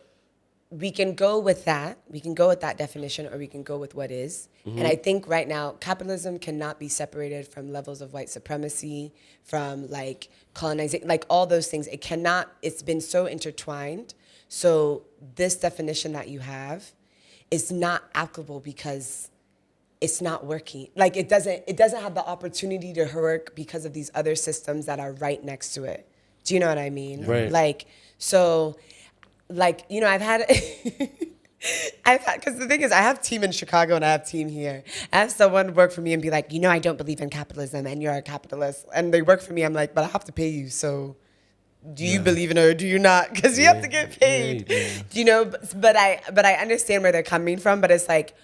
we can go with that. We can go with that definition, or we can go with what is. And I think right now, capitalism cannot be separated from levels of white supremacy, from like colonization, like all those things. It cannot, it's been so intertwined. So this definition that you have is not applicable because it's not working. Like it doesn't have the opportunity to work because of these other systems that are right next to it. Do you know what I mean? Right. Like, so, like, you know, I've had, because the thing is, I have team in Chicago and I have team here. I have someone work for me and be like, you know, I don't believe in capitalism and you're a capitalist. And they work for me, I'm like, but I have to pay you, so do you believe in it or do you not? Because you have to get paid. You know, but I understand where they're coming from, but it's like,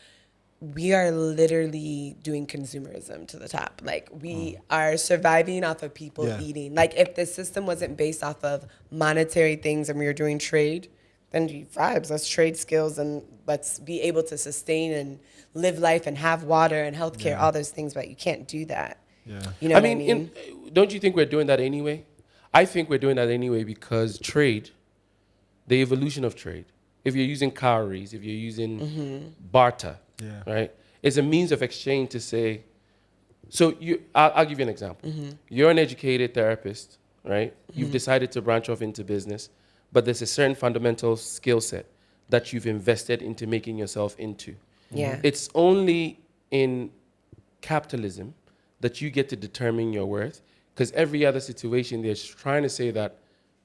we are literally doing consumerism to the top. Like, we are surviving off of people eating. Like, if the system wasn't based off of monetary things and we were doing trade, then vibes, let's trade skills and let's be able to sustain and live life and have water and healthcare, all those things, but you can't do that. Yeah. You know what I mean? Don't you think we're doing that anyway? I think we're doing that anyway because trade, the evolution of trade, if you're using cowries, if you're using barter, right, it's a means of exchange to say, so I'll give you an example. You're an educated therapist, right? You've decided to branch off into business, but there's a certain fundamental skill set that you've invested into making yourself into. Yeah. It's only in capitalism that you get to determine your worth, because every other situation they're trying to say that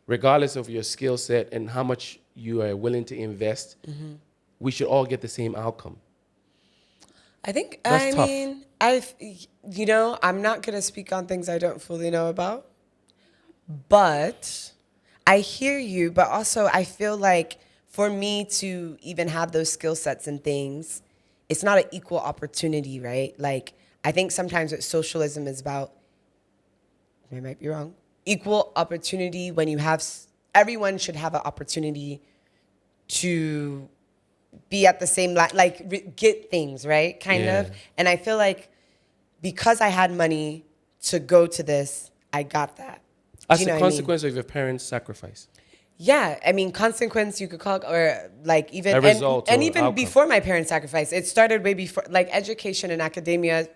regardless of your skill set and how much you are willing to invest, we should all get the same outcome. I think, That's tough. mean, I'm not going to speak on things I don't fully know about, but I hear you, but also I feel like for me to even have those skill sets and things, it's not an equal opportunity, right? Like, I think sometimes what socialism is about, I might be wrong, equal opportunity when you have, everyone should have an opportunity to be at the same line, like get things, right? Kind of. And I feel like because I had money to go to this, I got that. As a consequence of your parents' sacrifice. Yeah, I mean, consequence you could call it, or like even a result, and or even outcome. Before my parents' sacrifice, it started way before, like education and academia.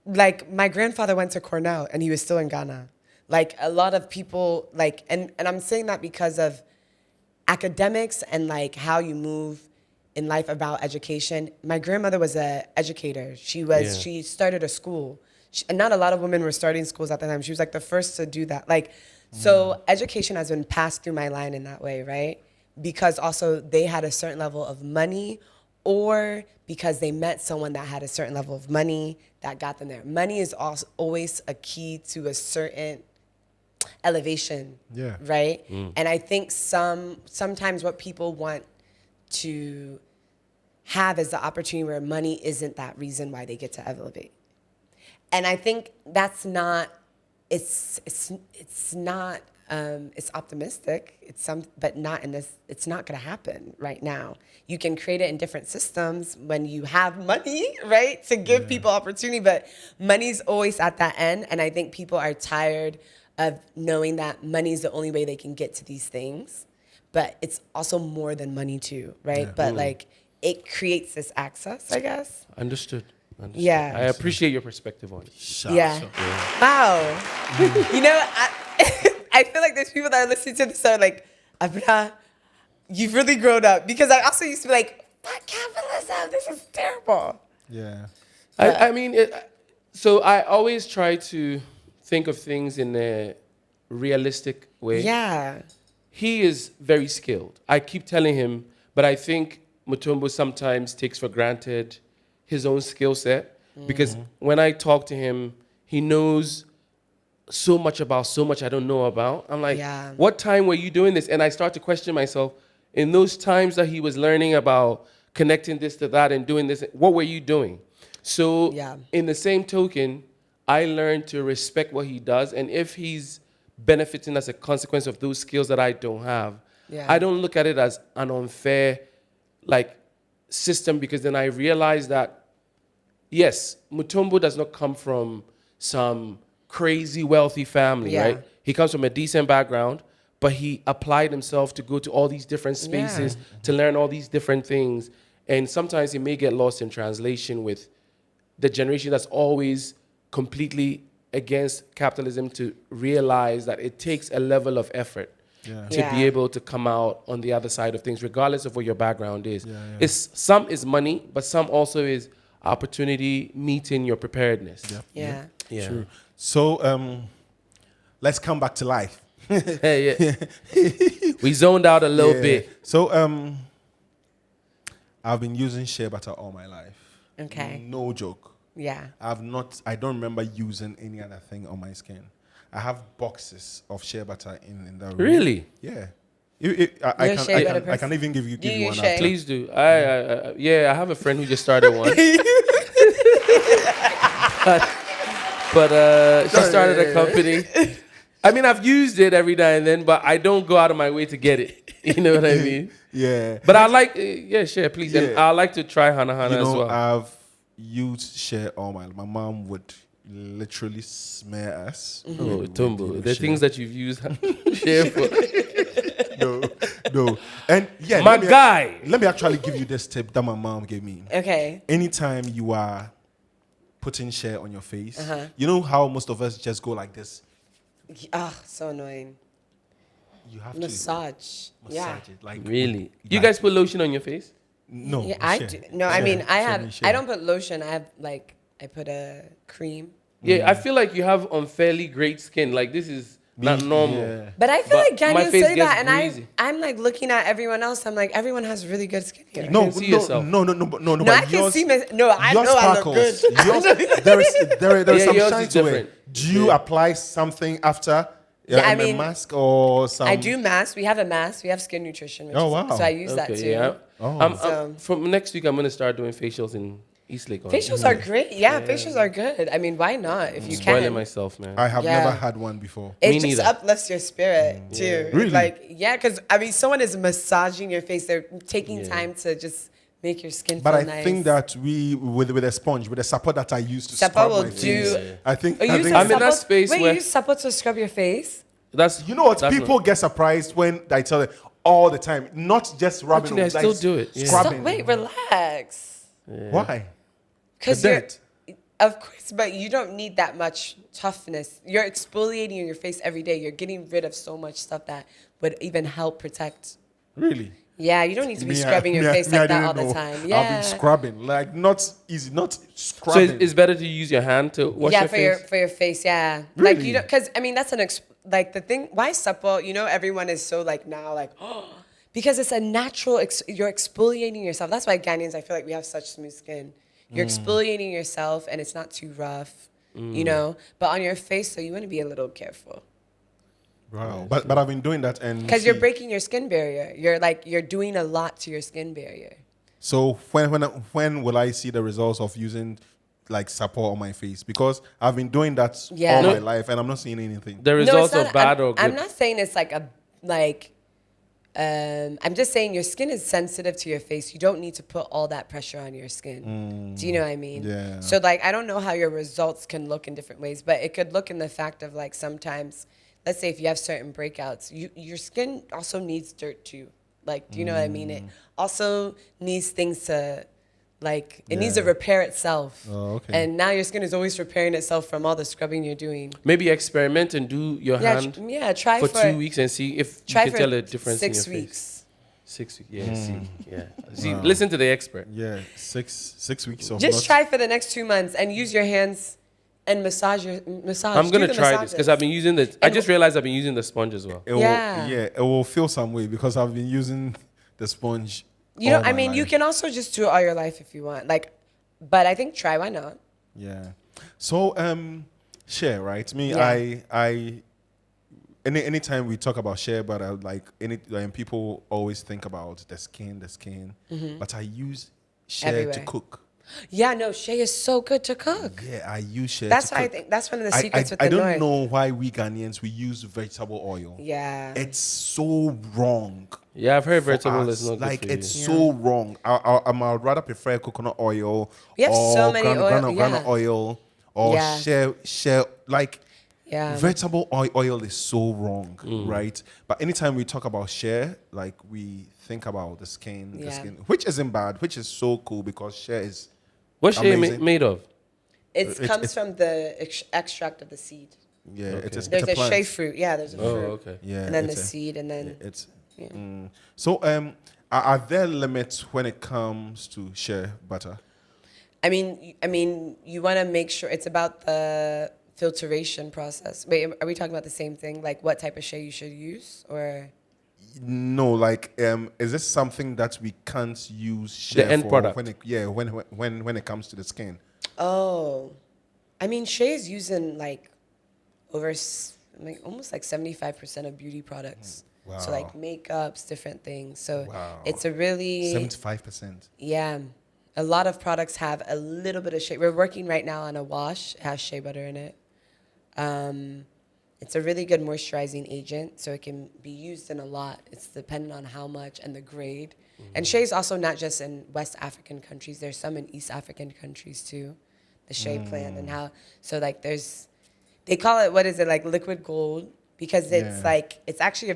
Like my grandfather went to Cornell and he was still in Ghana. Like a lot of people, like, and I'm saying that because of academics and like how you move in life about education. My grandmother was an educator. She started a school. And not a lot of women were starting schools at the time. She was like the first to do that. Like, so education has been passed through my line in that way, right? Because also they had a certain level of money, or because they met someone that had a certain level of money that got them there. Money is also always a key to a certain elevation, right? And I think sometimes what people want to have is the opportunity where money isn't that reason why they get to elevate. And I think that's not, it's not, it's optimistic, but not in this, it's not gonna happen right now. You can create it in different systems when you have money, right? To give people opportunity, but money's always at that end. And I think people are tired of knowing that money is the only way they can get to these things. But it's also more than money too, right? But like, it creates this access, I guess. Understood. Yeah. I appreciate your perspective on it. Wow. You know, I feel like there's people that are listening to this that are like, Abena, you've really grown up. Because I also used to be like, fuck capitalism, this is terrible. Yeah. I mean, so I always try to think of things in a realistic way. Yeah. He is very skilled. I keep telling him, but I think Mutombo sometimes takes for granted his own skill set, because when I talk to him, he knows so much about so much I don't know about. I'm like, what time were you doing this? And I start to question myself. In those times that he was learning about connecting this to that and doing this, what were you doing? So in the same token, I learned to respect what he does. And if he's benefiting as a consequence of those skills that I don't have, I don't look at it as an unfair like system, because then I realize that, yes, Mutombo does not come from some crazy wealthy family, right? He comes from a decent background, but he applied himself to go to all these different spaces to learn all these different things. And sometimes he may get lost in translation with the generation that's always completely against capitalism, to realize that it takes a level of effort to be able to come out on the other side of things, regardless of what your background is. It's, some is money, but some also is opportunity meeting your preparedness. True. So let's come back to life. We zoned out a little bit. So I've been using shea butter all my life. Okay. No joke. Yeah. I don't remember using any other thing on my skin. I have boxes of shea butter in the room. Really? Yeah. I can even give you one after. Please do. I have a friend who just started one. but she started a company. I mean, I've used it every now and then, but I don't go out of my way to get it. You know what I mean? But I like, share, please. And I like to try Hanahana as well. I've used shea all my life. My mom would literally smear us. Oh, Tumbo. The things that you've used share for. No. And let me actually give you this tip that my mom gave me. Okay. Anytime you are putting shea on your face, you know how most of us just go like this? So annoying. you have massage. to Yeah. massage it. Like Really? with- You guys put lotion on your face? No. Yeah, I share. do. No, I Share. mean, I Share have. me, I share. don't put lotion. I have like I put a cream. Yeah, I feel like you have unfairly great skin. Like this is not normal. Yeah. But I feel But like my Ghanaians face say gets that, and greasy. I'm like looking at everyone else. I'm like, everyone has really good skin here. No, can see yourself. no. No, But I can see my. No, I yours know sparkles. I look good. Yours, there is Yeah, some yours shine is to different. it. Do you apply something after? Yeah, I a mean, mask or some. I do mask. We have a mask. We have skin nutrition. Which Oh, is, wow. So I use that too. Yeah. Oh. From next week, I'm gonna start doing facials in Eastlake. Facials are great. Yeah, facials are good. I mean, why not? If you Spoiling can. myself, man. I have Yeah. never had one before. It Me just neither. uplifts your spirit too. Really? Like, yeah, because I mean, someone is massaging your face. They're taking time to just make your skin But feel I nice. think that with a sponge, with the support that I use to Sapa scrub will my do- face, I think. Oh, you I use think I'm in that Sapo- space Wait, where- you use Sapo to scrub your face? That's you know what? that's People get surprised when I tell them all the time, not just rubbing. Actually, I still do it. Yeah. Scrubbing. Wait, relax. Why? Because The you're, dirt. of course, but you don't need that much toughness. You're exfoliating your face every day. You're getting rid of so much stuff that would even help protect. Really? Yeah, you don't need to be Me, I- scrubbing your me, I- face me, I like that didn't all the know. time. Yeah. I've been scrubbing, like not easy, not So scrubbing. it's better to use your hand to wash Yeah, your for face. your face, yeah. Like Really? you know, because I mean that's like the thing. Why supple? You know, everyone is so like now like because it's a natural. You're exfoliating yourself. That's why Ghanaians, I feel like we have such smooth skin. You're exfoliating yourself, and it's not too rough. You know, but on your face, so you want to be a little careful. Wow. But I've been doing that and Because you're see- breaking your skin barrier. You're doing a lot to your skin barrier. So when will I see the results of using like support on my face? Because I've been doing that Yeah. all No. my life and I'm not seeing anything. The No, results it's not, of bad I'm, or good. I'm not saying it's like a like. I'm just saying your skin is sensitive to your face. You don't need to put all that pressure on your skin. Do you know what I mean? Yeah. So like I don't know how your results can look in different ways, but it could look in the fact of like sometimes, let's say if you have certain breakouts, your skin also needs dirt too. Like, do you know what I mean? It also needs things to like it needs to Yeah. repair itself. Oh, okay. And now your skin is always repairing itself from all the scrubbing you're doing. Maybe experiment and do your Yeah, hand try for 2 weeks and see if you Try can for tell a difference 6 in your weeks. face. 6 weeks. Yeah. See. Yeah. See. Listen to the expert. Yeah, 6 weeks of Just not- try for the next 2 months and use your hands and massage. I'm gonna Do the try this massages. because I've been using the. I just realized I've been using the sponge as well. It Yeah. it will feel some way because I've been using the sponge. You know, all I my mean, you life. can also just do it all your life if you want. Like, but I think try. Why not? Yeah. So share, right? Me, Yeah. I anytime we talk about share, but people always think about the skin. But I use share to Everywhere. cook. Yeah, no, shea is so good to cook. Yeah, I use share. That's to why I cook. think that's one of the I secrets with I the don't North. know why we Ghanaians we use vegetable oil. Yeah. It's so wrong. Yeah, I've heard for vegetable us. is not like good for it's you. so wrong. I'd rather prefer coconut oil We have or so many granite yeah. oil or Yeah. share like Yeah. vegetable oil is so wrong, right? But anytime we talk about share, like we think about the skin, Yeah. which isn't bad, which is so cool because share is What's shea Amazing. made of? It comes from the extract of the seed. it's There's a a plant. shea fruit. Yeah, there's a Oh, fruit. okay. Yeah, And then the it's a- seed, and then It's Yeah. So are there limits when it comes to shea butter? I mean, you want to make sure it's about the filtration process. Wait, are we talking about the same thing? Like what type of shea you should use, or? No, like is this something that we can't use shea end for product. when it comes to the skin? Oh, I mean, shea is used in like almost like 75% of beauty products. Wow. So like makeups, different things. So Wow. it's a really 75%. yeah. A lot of products have a little bit of shea. We're working right now on a wash. It has shea butter in it. It's a really good moisturizing agent, so it can be used in a lot. It's dependent on how much and the grade. And shea is also not just in West African countries. There's some in East African countries too. The shea plant and how like they call it, what is it, like liquid gold, because it's Yeah. like it's actually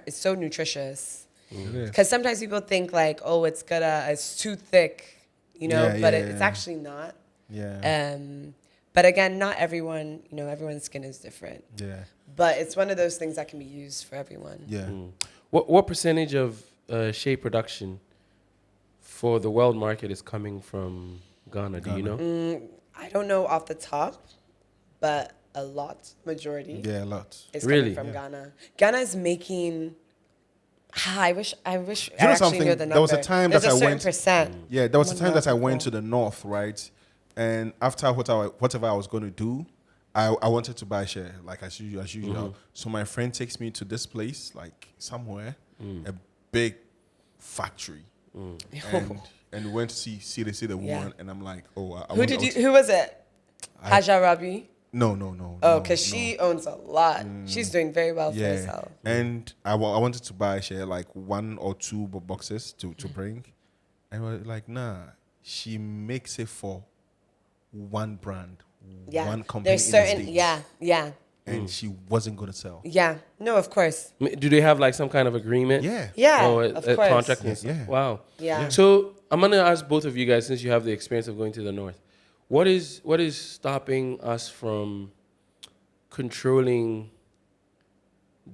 it's so nutritious. It is. Because sometimes people think like, oh, it's too thick, you know, Yeah, but yeah, it's yeah. actually not. Yeah. But again, not everyone, everyone's skin is different. Yeah. But it's one of those things that can be used for everyone. Yeah. What percentage of shea production for the world market is coming from Ghana? Do you know? I don't know off the top, but a lot, majority. Yeah, a lot. Is Really? coming from Ghana. Ghana is making. I wish You know I actually something? knew the number. There was a time There's that a I certain went. percent. Yeah, there was a Oh my time that I God, went people. to the north, right? And after whatever I was going to do, I wanted to buy share, like as usual. So my friend takes me to this place, like somewhere, a big factory, and we went to see the woman, and I'm like, oh, Who was it? Haja Rabi? No. Oh, because she owns a lot. She's doing very well for Yeah, herself. and I wanted to buy share like 1 or 2 boxes to bring, and we're like, nah, she makes it for one brand, Yeah. one company There's in certain, the States. yeah. And she wasn't going to sell. Yeah. No, of course. Do they have like some kind of agreement? Yeah. Yeah, Oh, of a course. contract and stuff. Yeah. Wow. Yeah. So I'm gonna ask both of you guys, since you have the experience of going to the north, what is stopping us from controlling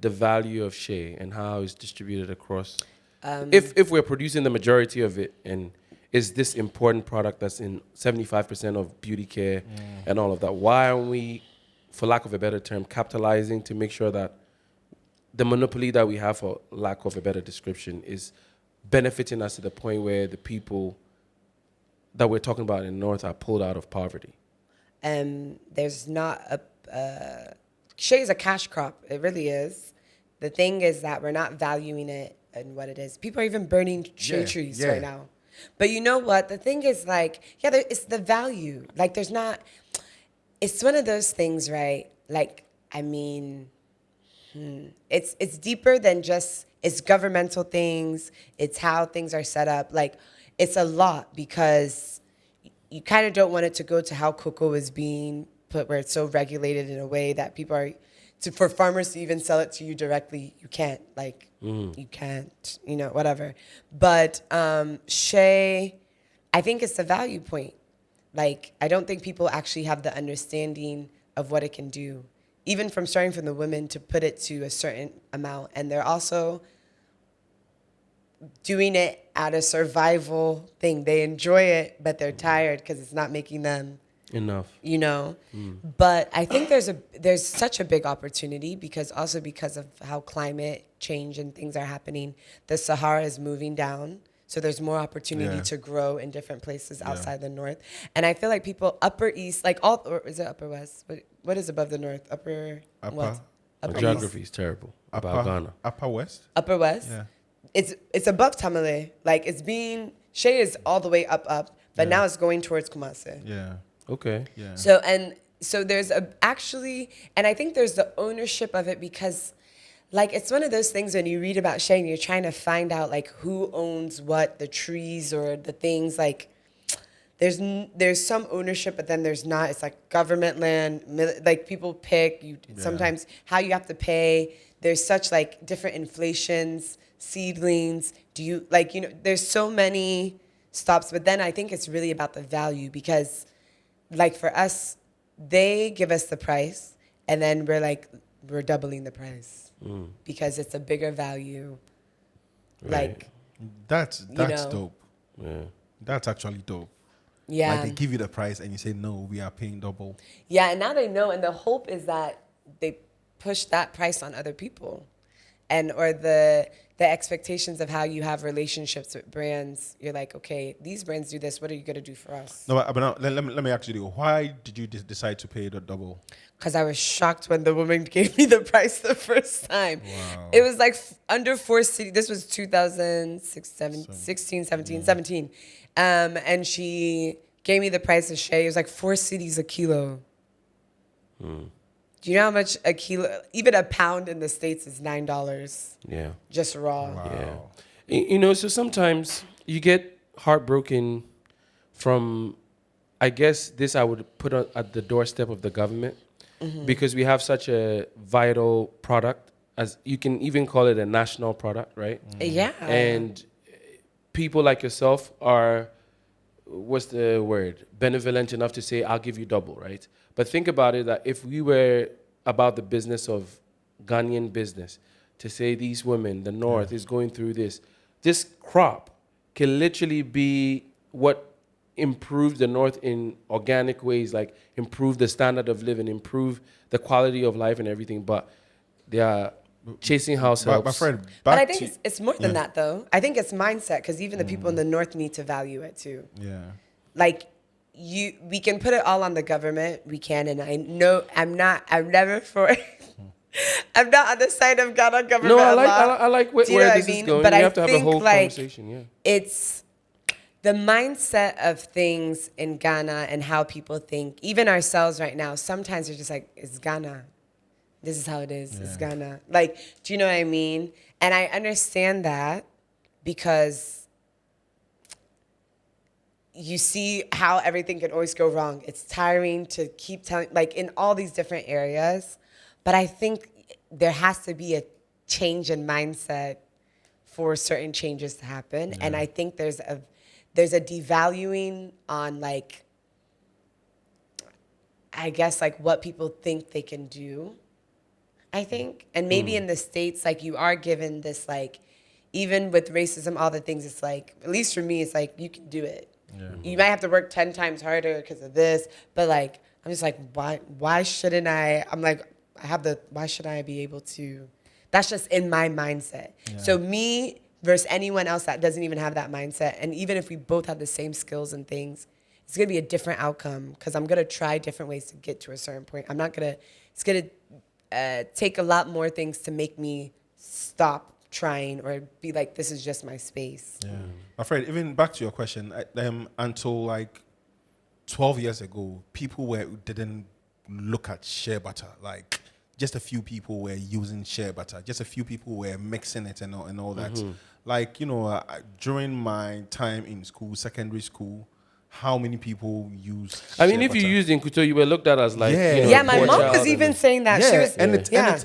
the value of shea and how it's distributed across? If we're producing the majority of it, and is this important product that's in 75% of beauty care and all of that, why aren't we, for lack of a better term, capitalizing to make sure that the monopoly that we have, for lack of a better description, is benefiting us to the point where the people that we're talking about in the north are pulled out of poverty? There's not shea is a cash crop. It really is. The thing is that we're not valuing it and what it is. People are even burning shea trees right now. But you know what? The thing is, like, it's the value. Like, there's not. It's one of those things, right? Like, I mean, it's deeper than just it's governmental things. It's how things are set up. Like, it's a lot because you kind of don't want it to go to how cocoa is being put, where it's so regulated in a way that people are. For farmers to even sell it to you directly, you can't. Like, you can't, whatever. But shea, I think it's the value point. Like, I don't think people actually have the understanding of what it can do, even from starting from the women to put it to a certain amount. And they're also doing it at a survival thing. They enjoy it, but they're tired because it's not making them enough. But I think there's such a big opportunity because of how climate change and things are happening. The Sahara is moving down. So there's more opportunity to grow in different places outside the north. And I feel like people upper east, like or is it upper west? What is above the north? Upper what? My geography is terrible about Ghana. Upper west? Upper west? Yeah. It's above Tamale. Like Shea is all the way up, but now it's going towards Kumasi. Yeah. Okay. Yeah. So there's and I think there's the ownership of it because like, it's one of those things when you read about shea and you're trying to find out, like, who owns what, the trees or the things, like, there's some ownership, but then there's not. It's like government land, like, people pick, sometimes how you have to pay. There's such, like, different inflations, seedlings. There's so many stops, but then I think it's really about the value because, like, for us, they give us the price, and then we're doubling the price. Because it's a bigger value. Right. Like, that's dope. Yeah. That's actually dope. Yeah. Like, they give you the price and you say, no, we are paying double. Yeah, and now they know, and the hope is that they push that price on other people. Or the expectations of how you have relationships with brands. You're like, okay, these brands do this. What are you going to do for us? No, but now, let me actually go. Why did you decide to pay the double? Because I was shocked when the woman gave me the price the first time. Wow. It was like under 4 cities. This was 2016, 17. And she gave me the price of shea. It was like 4 cities a kilo. Do you know how much a kilo, even a pound in the States is $9? Yeah. Just raw. Wow. Yeah. So sometimes you get heartbroken from, I guess this I would put at the doorstep of the government because we have such a vital product, as you can even call it a national product, right? Yeah. And people like yourself are what's the word? Benevolent enough to say, I'll give you double, right? But think about it, that if we were about the business of Ghanaian business, to say these women, the North is going through this crop can literally be what improves the North in organic ways, like improve the standard of living, improve the quality of life and everything. But they are chasing house helps. My friend, but I think it's more than that, though. I think it's mindset, because even the people in the North need to value it too. Yeah. Like, we can put it all on the government. We can, and I know I'm never for. I'm not on the side of Ghana government. No, I like where this is going. But we I have to have a think, whole like, conversation. Yeah. It's the mindset of things in Ghana and how people think. Even ourselves right now, sometimes we're just like, it's Ghana. This is how it is. It's Ghana. Like, do you know what I mean? And I understand that because you see how everything can always go wrong. It's tiring to keep telling, like, in all these different areas. But I think there has to be a change in mindset for certain changes to happen. Yeah. And I think there's a devaluing on, like, I guess, like, what people think they can do, I think. And maybe in the States, like, you are given this, like, even with racism, all the things, it's like, at least for me, it's like, you can do it. Yeah. You might have to work 10 times harder because of this, but, like, I'm just like, why shouldn't I? I'm like, why should I be able to? That's just in my mindset. Yeah. So me versus anyone else that doesn't even have that mindset, and even if we both have the same skills and things, it's gonna be a different outcome, because I'm gonna try different ways to get to a certain point. It's gonna take a lot more things to make me stop trying or be like, this is just my space. Yeah. My friend, even back to your question, until like 12 years ago, people didn't look at shea butter. Like, just a few people were using shea butter. Just a few people were mixing it and all that. Mm-hmm. Like, during my time in school, secondary school, how many people use I mean, shea if butter? you used in Kuto, you were looked at as like... my mom was even saying that. Yeah, she was,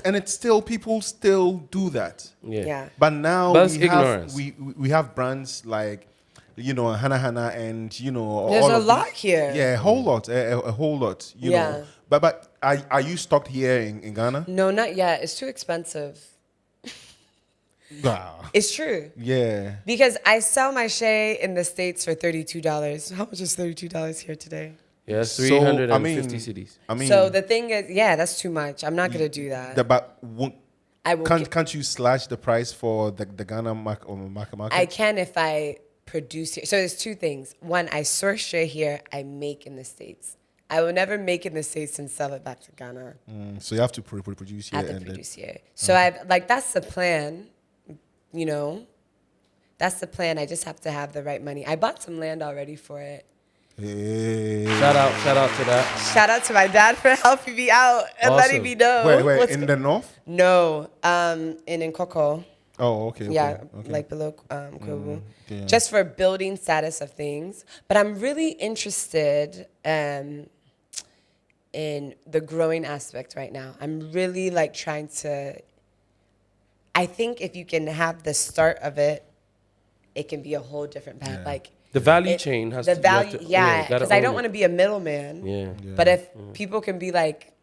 and it's still, people still do that. Yeah. But now we have brands like, Hanahana and, there's all a lot here. Yeah, a whole lot, a whole lot, you know. But are you stocked here in Ghana? No, not yet. It's too expensive. Wow. It's true. Yeah. Because I sell my shea in the States for $32. How much is $32 here today? Yeah, 350 cities. So the thing is, that's too much. I'm not going to do that. Can't you slash the price for the Ghana market? I can if I produce here. So there's two things. One, I source shea here. I make in the States. I will never make in the States and sell it back to Ghana. So you have to produce here. I have to produce here. So that's the plan. That's the plan. I just have to have the right money. I bought some land already for it. Hey. Shout out to that. Shout out to my dad for helping me out and letting me know. Wait, in the north? No, in Nkoko. Oh, okay. Yeah, okay. Like below Kwobu. Yeah. Just for building status of things. But I'm really interested in the growing aspect right now. I'm really like trying to... I think if you can have the start of it, it can be a whole different path. Yeah. Like the value chain has because I don't want to be a middleman. Yeah. But if people can be like,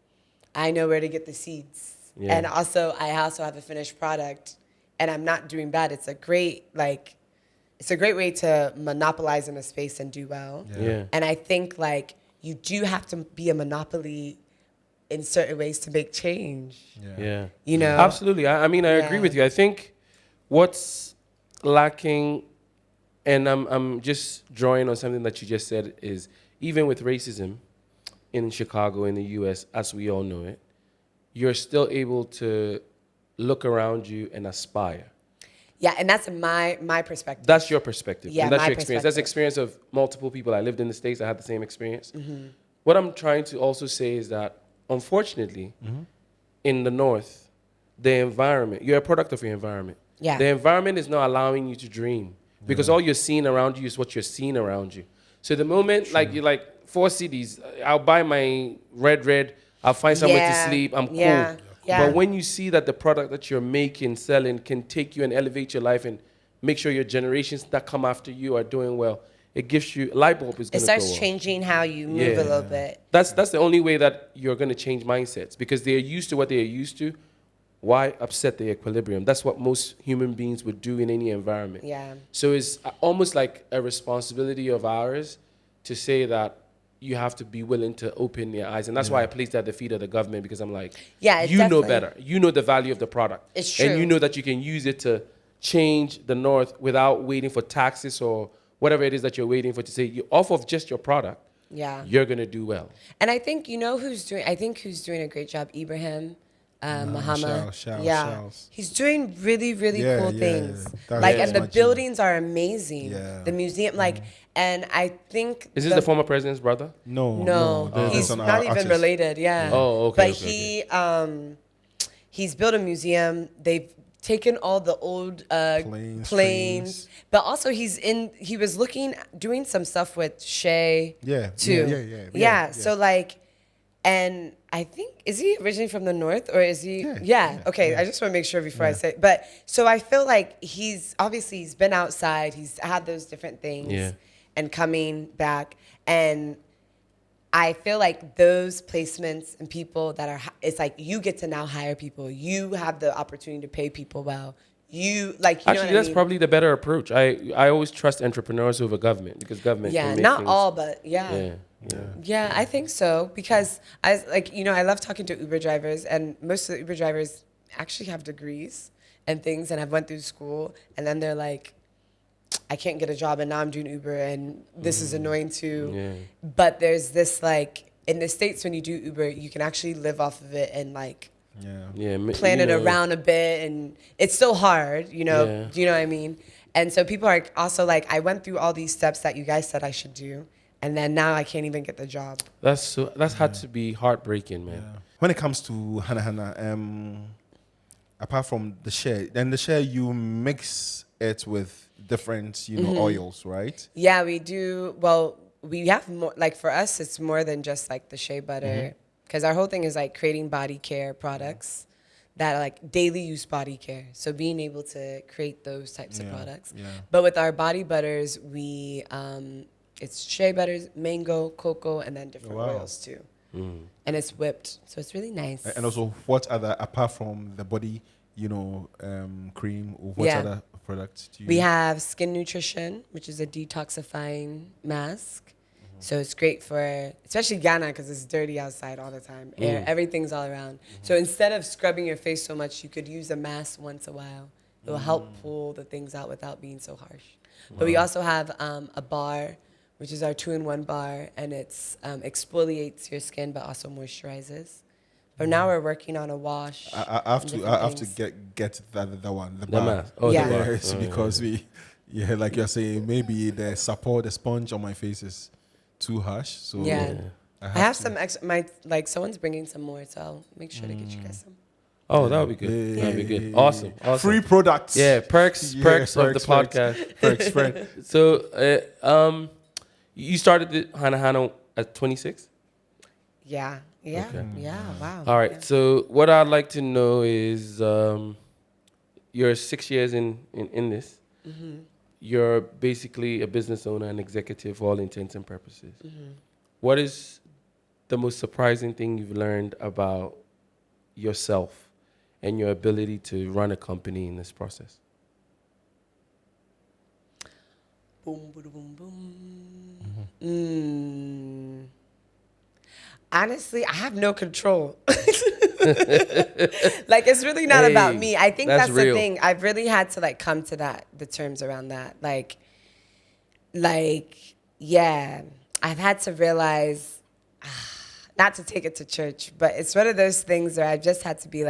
I know where to get the seeds, and also I have a finished product, and I'm not doing bad. It's a great way to monopolize in a space and do well. Yeah. And I think like you do have to be a monopoly in certain ways to make change. Yeah. Absolutely. I agree with you. I think what's lacking, and I'm just drawing on something that you just said, is even with racism in Chicago, in the US, as we all know it, you're still able to look around you and aspire. Yeah, and that's my perspective. That's your perspective. Yeah, and that's my your experience. That's the experience of multiple people. I lived in the States. I had the same experience. Mm-hmm. What I'm trying to also say is that, unfortunately, in the North, the environment, you're a product of your environment. Yeah. The environment is not allowing you to dream because all you're seeing around you is what you're seeing around you. So the moment, like, you're like, 4 cities, I'll buy my red, I'll find somewhere to sleep, I'm cool. Yeah. But when you see that the product that you're making, selling, can take you and elevate your life and make sure your generations that come after you are doing well, it gives you light bulb is It going to go starts off. changing how you move a little bit. That's the only way that you're going to change mindsets, because they're used to what they're used to. Why upset the equilibrium? That's what most human beings would do in any environment. Yeah. So it's almost like a responsibility of ours to say that you have to be willing to open your eyes. And that's why I placed at the feet of the government, because I'm like, Yeah, you know definitely. better. You know the value of the product. It's true. And you know that you can use it to change the North without waiting for taxes or whatever it is that you're waiting for to say, off of just your product, you're going to do well. And I think, who's doing a great job? Ibrahim Boamah. Shells. He's doing really, really cool things. That's And the buildings are amazing. Yeah. The museum, and I think... Is this the former president's brother? No. He's an not even artist. related, yeah. Oh, okay. But he's built a museum. They've taken all the old planes. But also he was doing some stuff with Shay too. Yeah. So and I think, is he originally from the North, or is he? Yeah. Okay. I just want to make sure before I say it. But so I feel like he's been outside. He's had those different things and coming back. And I feel like those placements and people it's like you get to now hire people. You have the opportunity to pay people well. Actually, that's probably the better approach. I always trust entrepreneurs over government, because government can make not things, all, but yeah, I think so, because I love talking to Uber drivers, and most of the Uber drivers actually have degrees and things and have went through school, and then they're like, I can't get a job, and now I'm doing Uber, and this is annoying too. Yeah. But there's this in the States, when you do Uber, you can actually live off of it and plan it around a bit, and it's still hard, do you know what I mean? And so people are also like, I went through all these steps that you guys said I should do, and then now I can't even get the job. That's had to be heartbreaking, man. Yeah. When it comes to Hanahana, apart from the share, you mix it with different, oils, right? Yeah, we do. Well, we have more, for us, it's more than just the shea butter. Because our whole thing is creating body care products that are daily use body care. So being able to create those types of products. Yeah. But with our body butters, we it's shea butters, mango, cocoa, and then different oils too. And it's whipped, so it's really nice. And also, what other, apart from the body, cream, or what other products do you? We have Skin Nutrition, which is a detoxifying mask. So it's great for, especially Ghana, because it's dirty outside all the time. Air, everything's all around. So instead of scrubbing your face so much, you could use a mask once a while. It will help pull the things out without being so harsh. But we also have a bar, which is our 2-in-1 bar, and it's exfoliates your skin but also moisturizes. But now we're working on a wash. I have to get the one, the bar. mask. Oh, yeah. the bar. Yes, because like you're saying, maybe the sponge on my face is too harsh. So I have some someone's bringing some more, so I'll make sure to get you guys some. Oh, that would be good. That would be good. Awesome. Free products. Yeah, perks of the podcast. Perks, friend. So, you started the Hanahana at 26? Yeah. Yeah. Okay. Yeah. Wow. All right. Yeah. So, what I'd like to know is, you're 6 years in this. Mm-hmm. You're basically a business owner and executive for all intents and purposes. Mm-hmm. What is the most surprising thing you've learned about yourself and your ability to run a company in this process? Boom, boom, boom, boom. Mm-hmm. Honestly, I have no control. It's really not about me. I think that's the thing. I've really had to come to the terms around that. I've had to realize, not to take it to church, but it's one of those things where I've just had to be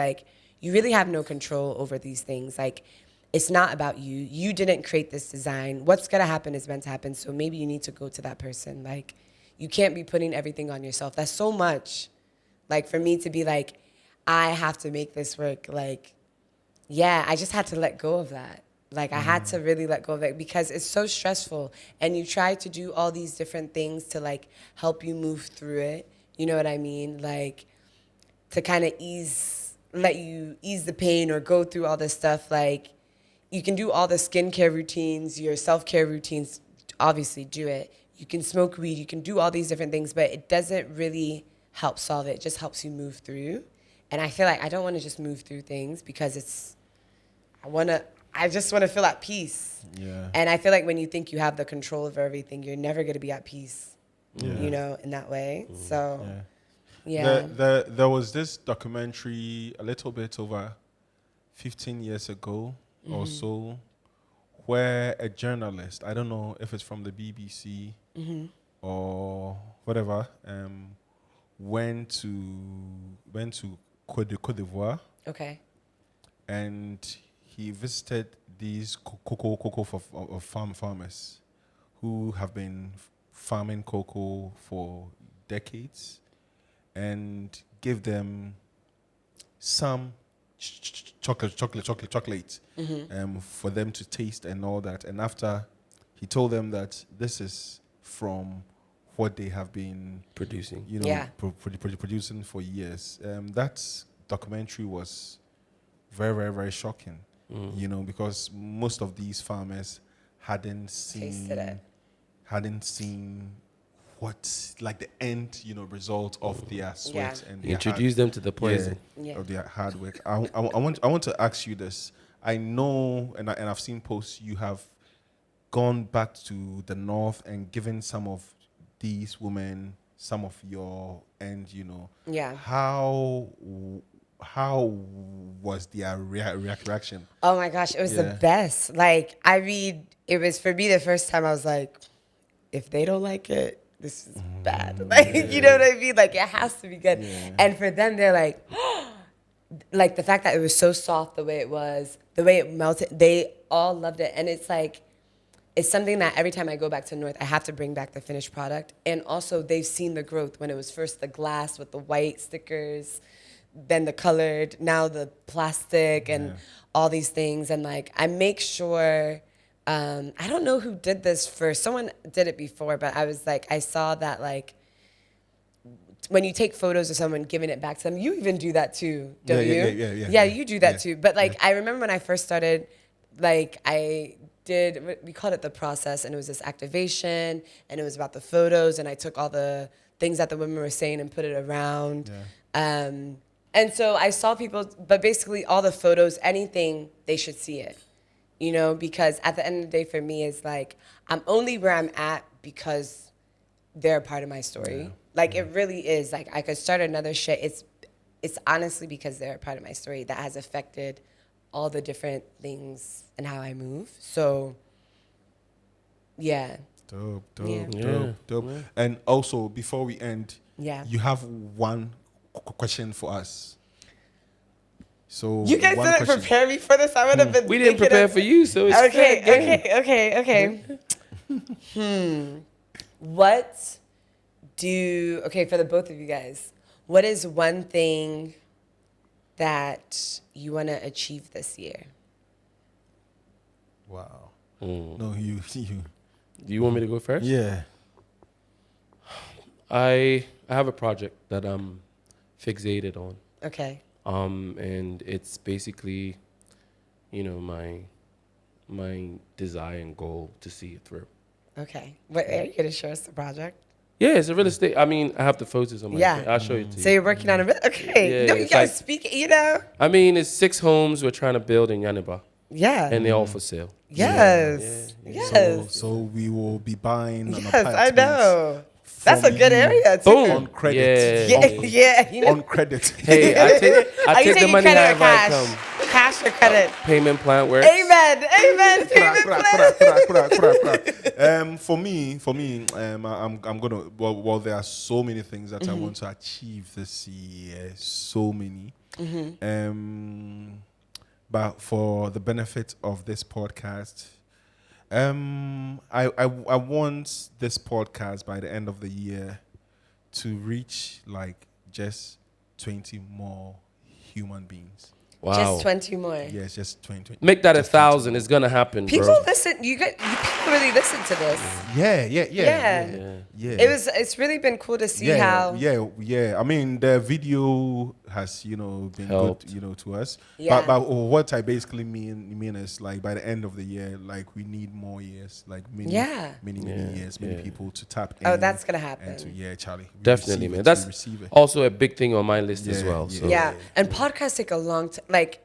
you really have no control over these things. It's not about you. You didn't create this design. What's going to happen is meant to happen. So maybe you need to go to that person. You can't be putting everything on yourself. That's so much. For me to be I have to make this work. I just had to let go of that. I had to really let go of it because it's so stressful. And you try to do all these different things to help you move through it. You know what I mean? To kind of let you ease the pain or go through all this stuff. You can do all the skincare routines, your self-care routines, obviously do it. You can smoke weed, you can do all these different things, but it doesn't really help solve it. It just helps you move through. And I feel like I don't want to just move through things because I just want to feel at peace. Yeah. And I feel like when you think you have the control of everything, you're never going to be at peace, you know, in that way. So, yeah. There was this documentary a little bit over 15 years ago or so, where a journalist, I don't know if it's from the BBC or whatever, went to Côte d'Ivoire. Okay. And he visited these cocoa farmers who have been farming cocoa for decades, and give them some chocolate for them to taste and all that. And after, he told them that this is from what they have been producing, producing for years. That documentary was very, very, very shocking, because most of these farmers hadn't seen what, like, the end, result of their sweat and their introduce them to the poison of their hard work. I want to ask you this. I know, and I've seen posts, you have gone back to the north and given some of these women some of your end, how was their reaction? Oh my gosh, it was the best. Like, it was, for me, the first time I was like, if they don't like it, this is bad. Like, you know what I mean? Like, it has to be good. Yeah. And for them, they're like, like, the fact that it was so soft, the way it was, the way it melted, they all loved it. And it's like, it's something that every time I go back to North, I have to bring back the finished product. And also, they've seen the growth when it was first the glass with the white stickers, then the colored, now the plastic and all these things. And like, I make sure, I don't know who did this first. Someone did it before, but I was like, I saw that, like, when you take photos of someone, giving it back to them, you even do that too, don't you? Yeah, you do that too. But like, I remember when I first started, like, we called it the process, and it was this activation, and it was about the photos, and I took all the things that the women were saying and put it around. And so I saw people, but basically all the photos, anything, they should see it, because at the end of the day, for me, it's like, I'm only where I'm at because they're a part of my story. Like, it really is. Like, I could start another shit. It's honestly because they're a part of my story that has affected all the different things and how I move. So, yeah. Dope. Yeah. And also, before we end, you have one question for us. So you guys didn't prepare me for this. I would have been. We didn't prepare for you, so it's okay. For the both of you guys, what is one thing that you want to achieve this year? Wow. No, you. Do you want me to go first? Yeah. I have a project that I'm fixated on. Okay. And it's basically, my desire and goal to see it through. Okay. But are you going to show us the project? Yeah, it's a real estate. I mean, I have the photos on my phone. I'll show it to you. So you're working on it? Okay. Yeah, you got to speak, I mean, it's 6 homes we're trying to build in Yaniba. Yeah. And they're all for sale. Yes. Yes. So we will be buying an apartment. I know. That's a good area, too. Boom. On credit. Yeah. On credit. Hey, I take the money however I come. Cash or credit? Payment plan works. Amen. For me, I'm gonna. Well, there are so many things that I want to achieve this year. So many. But for the benefit of this podcast, I want this podcast by the end of the year to reach like just 20 more human beings. Wow. Just 20 more. Yeah, it's just 20. Make that 1,000. It's gonna happen, People bro. listen. You people really listen to this. Yeah. It's really been cool to see how. I mean, the video has been Helped. good to us. Yeah. But what I basically mean is like by the end of the year, like we need more years, like many years, many people to tap in. Oh, that's gonna happen. And Charlie. Definitely, man. That's also a big thing on my list as well. So. Yeah, and podcasts take a long time. Like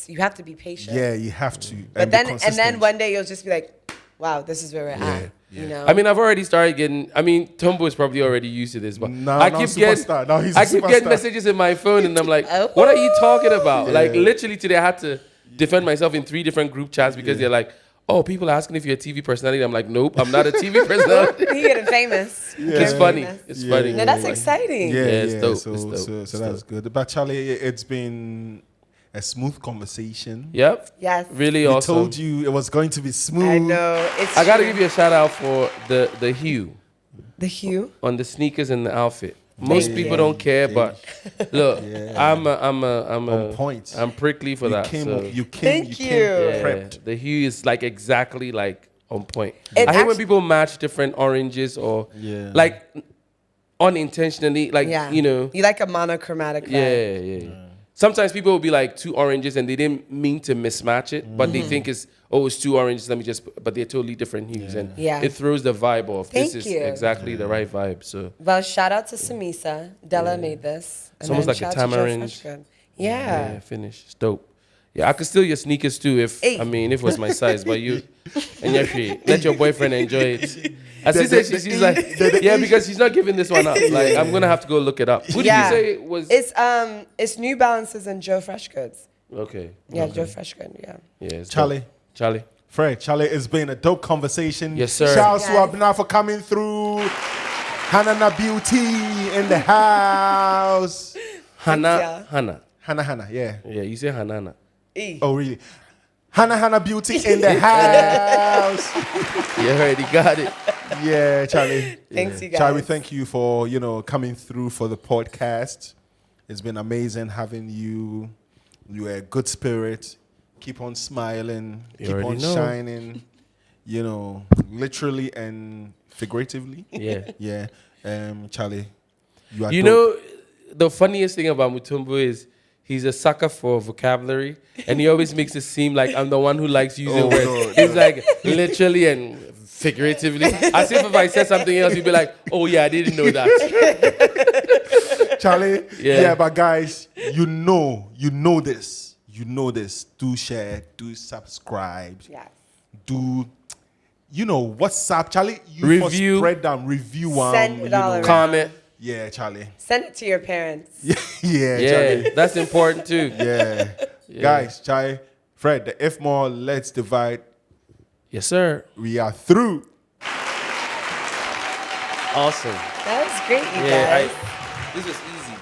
you have to be patient. Yeah, you have to. But then one day you'll just be like, wow, this is where we're at. You know. I mean, I've already started getting. I mean, Tumbo is probably already used to this, but I keep getting messages in my phone, and I'm like, "What are you talking about?" Yeah. Like, literally today, I had to defend myself in 3 different group chats because they're like, "Oh, people are asking if you're a TV personality." I'm like, "Nope, I'm not a TV personality." You're getting famous. It's funny. It's funny. No, that's exciting. It's dope. So that's good. But Charlie, it's been a smooth conversation. Yep. Yes. Really We awesome. told you it was going to be smooth. I know. I gotta give you a shout out for the hue the hue on the sneakers and the outfit. Most people don't care, but look, I'm on point. I'm prickly for that. You Thank came Yeah, prepped. the hue is like exactly like on point. It I hate when actu- people match different oranges or like unintentionally, like you like a monochromatic vibe. yeah. Sometimes people will be like 2 oranges and they didn't mean to mismatch it, but they think it's 2 oranges. But they're totally different hues, and it throws the vibe off. Thank this you. is exactly the right vibe. So Well, shout out to Samisa. Della made this. It's almost like a shout out to Joe tamarind. Freshgood. yeah, finish. It's dope. Yeah, I could steal your sneakers too if Hey. if it was my size, but you and your shit. Let your boyfriend enjoy it. As she said, she's like, because she's not giving this one up. Like, I'm gonna have to go look it up. Who did you say it was? It's New Balances and Joe Freshgoods. Okay. Yeah, okay. Joe Freshgood. Yeah. Yeah, it's Charlie. dope. Charlie. Fred, Charlie, it's been a dope conversation. Yes, sir. Shout out to Abena for coming through. Hanahana Beauty in the house. Hanahana. Hanahana, yeah. Yeah, you say Hanahana. Oh, really? Hanahana Beauty in the house. You already got it. Yeah, Charlie. Thanks, you guys. Charlie, thank you for, coming through for the podcast. It's been amazing having you. You are a good spirit. Keep on smiling. Keep on shining. Literally and figuratively. Yeah. Yeah. Charlie, you are You know, the funniest thing about Mutombo is he's a sucker for vocabulary, and he always makes it seem like I'm the one who likes using words. No. He's like literally and figuratively. As if I said something else, he'd be like, "Oh yeah, I didn't know that." Charlie, yeah, but guys, you know this. You know this. Do share, do subscribe. Yes. Do WhatsApp, Charlie? Review. Spread them, review Send it all around. Comment. Yeah, Charlie. Send it to your parents. Yeah, Yeah, Charlie. that's important too. Yeah. Guys, Charlie, Fred, the F more, let's divide. Yes, sir. We are through. Awesome. That was great, you Yeah, guys. this was easy.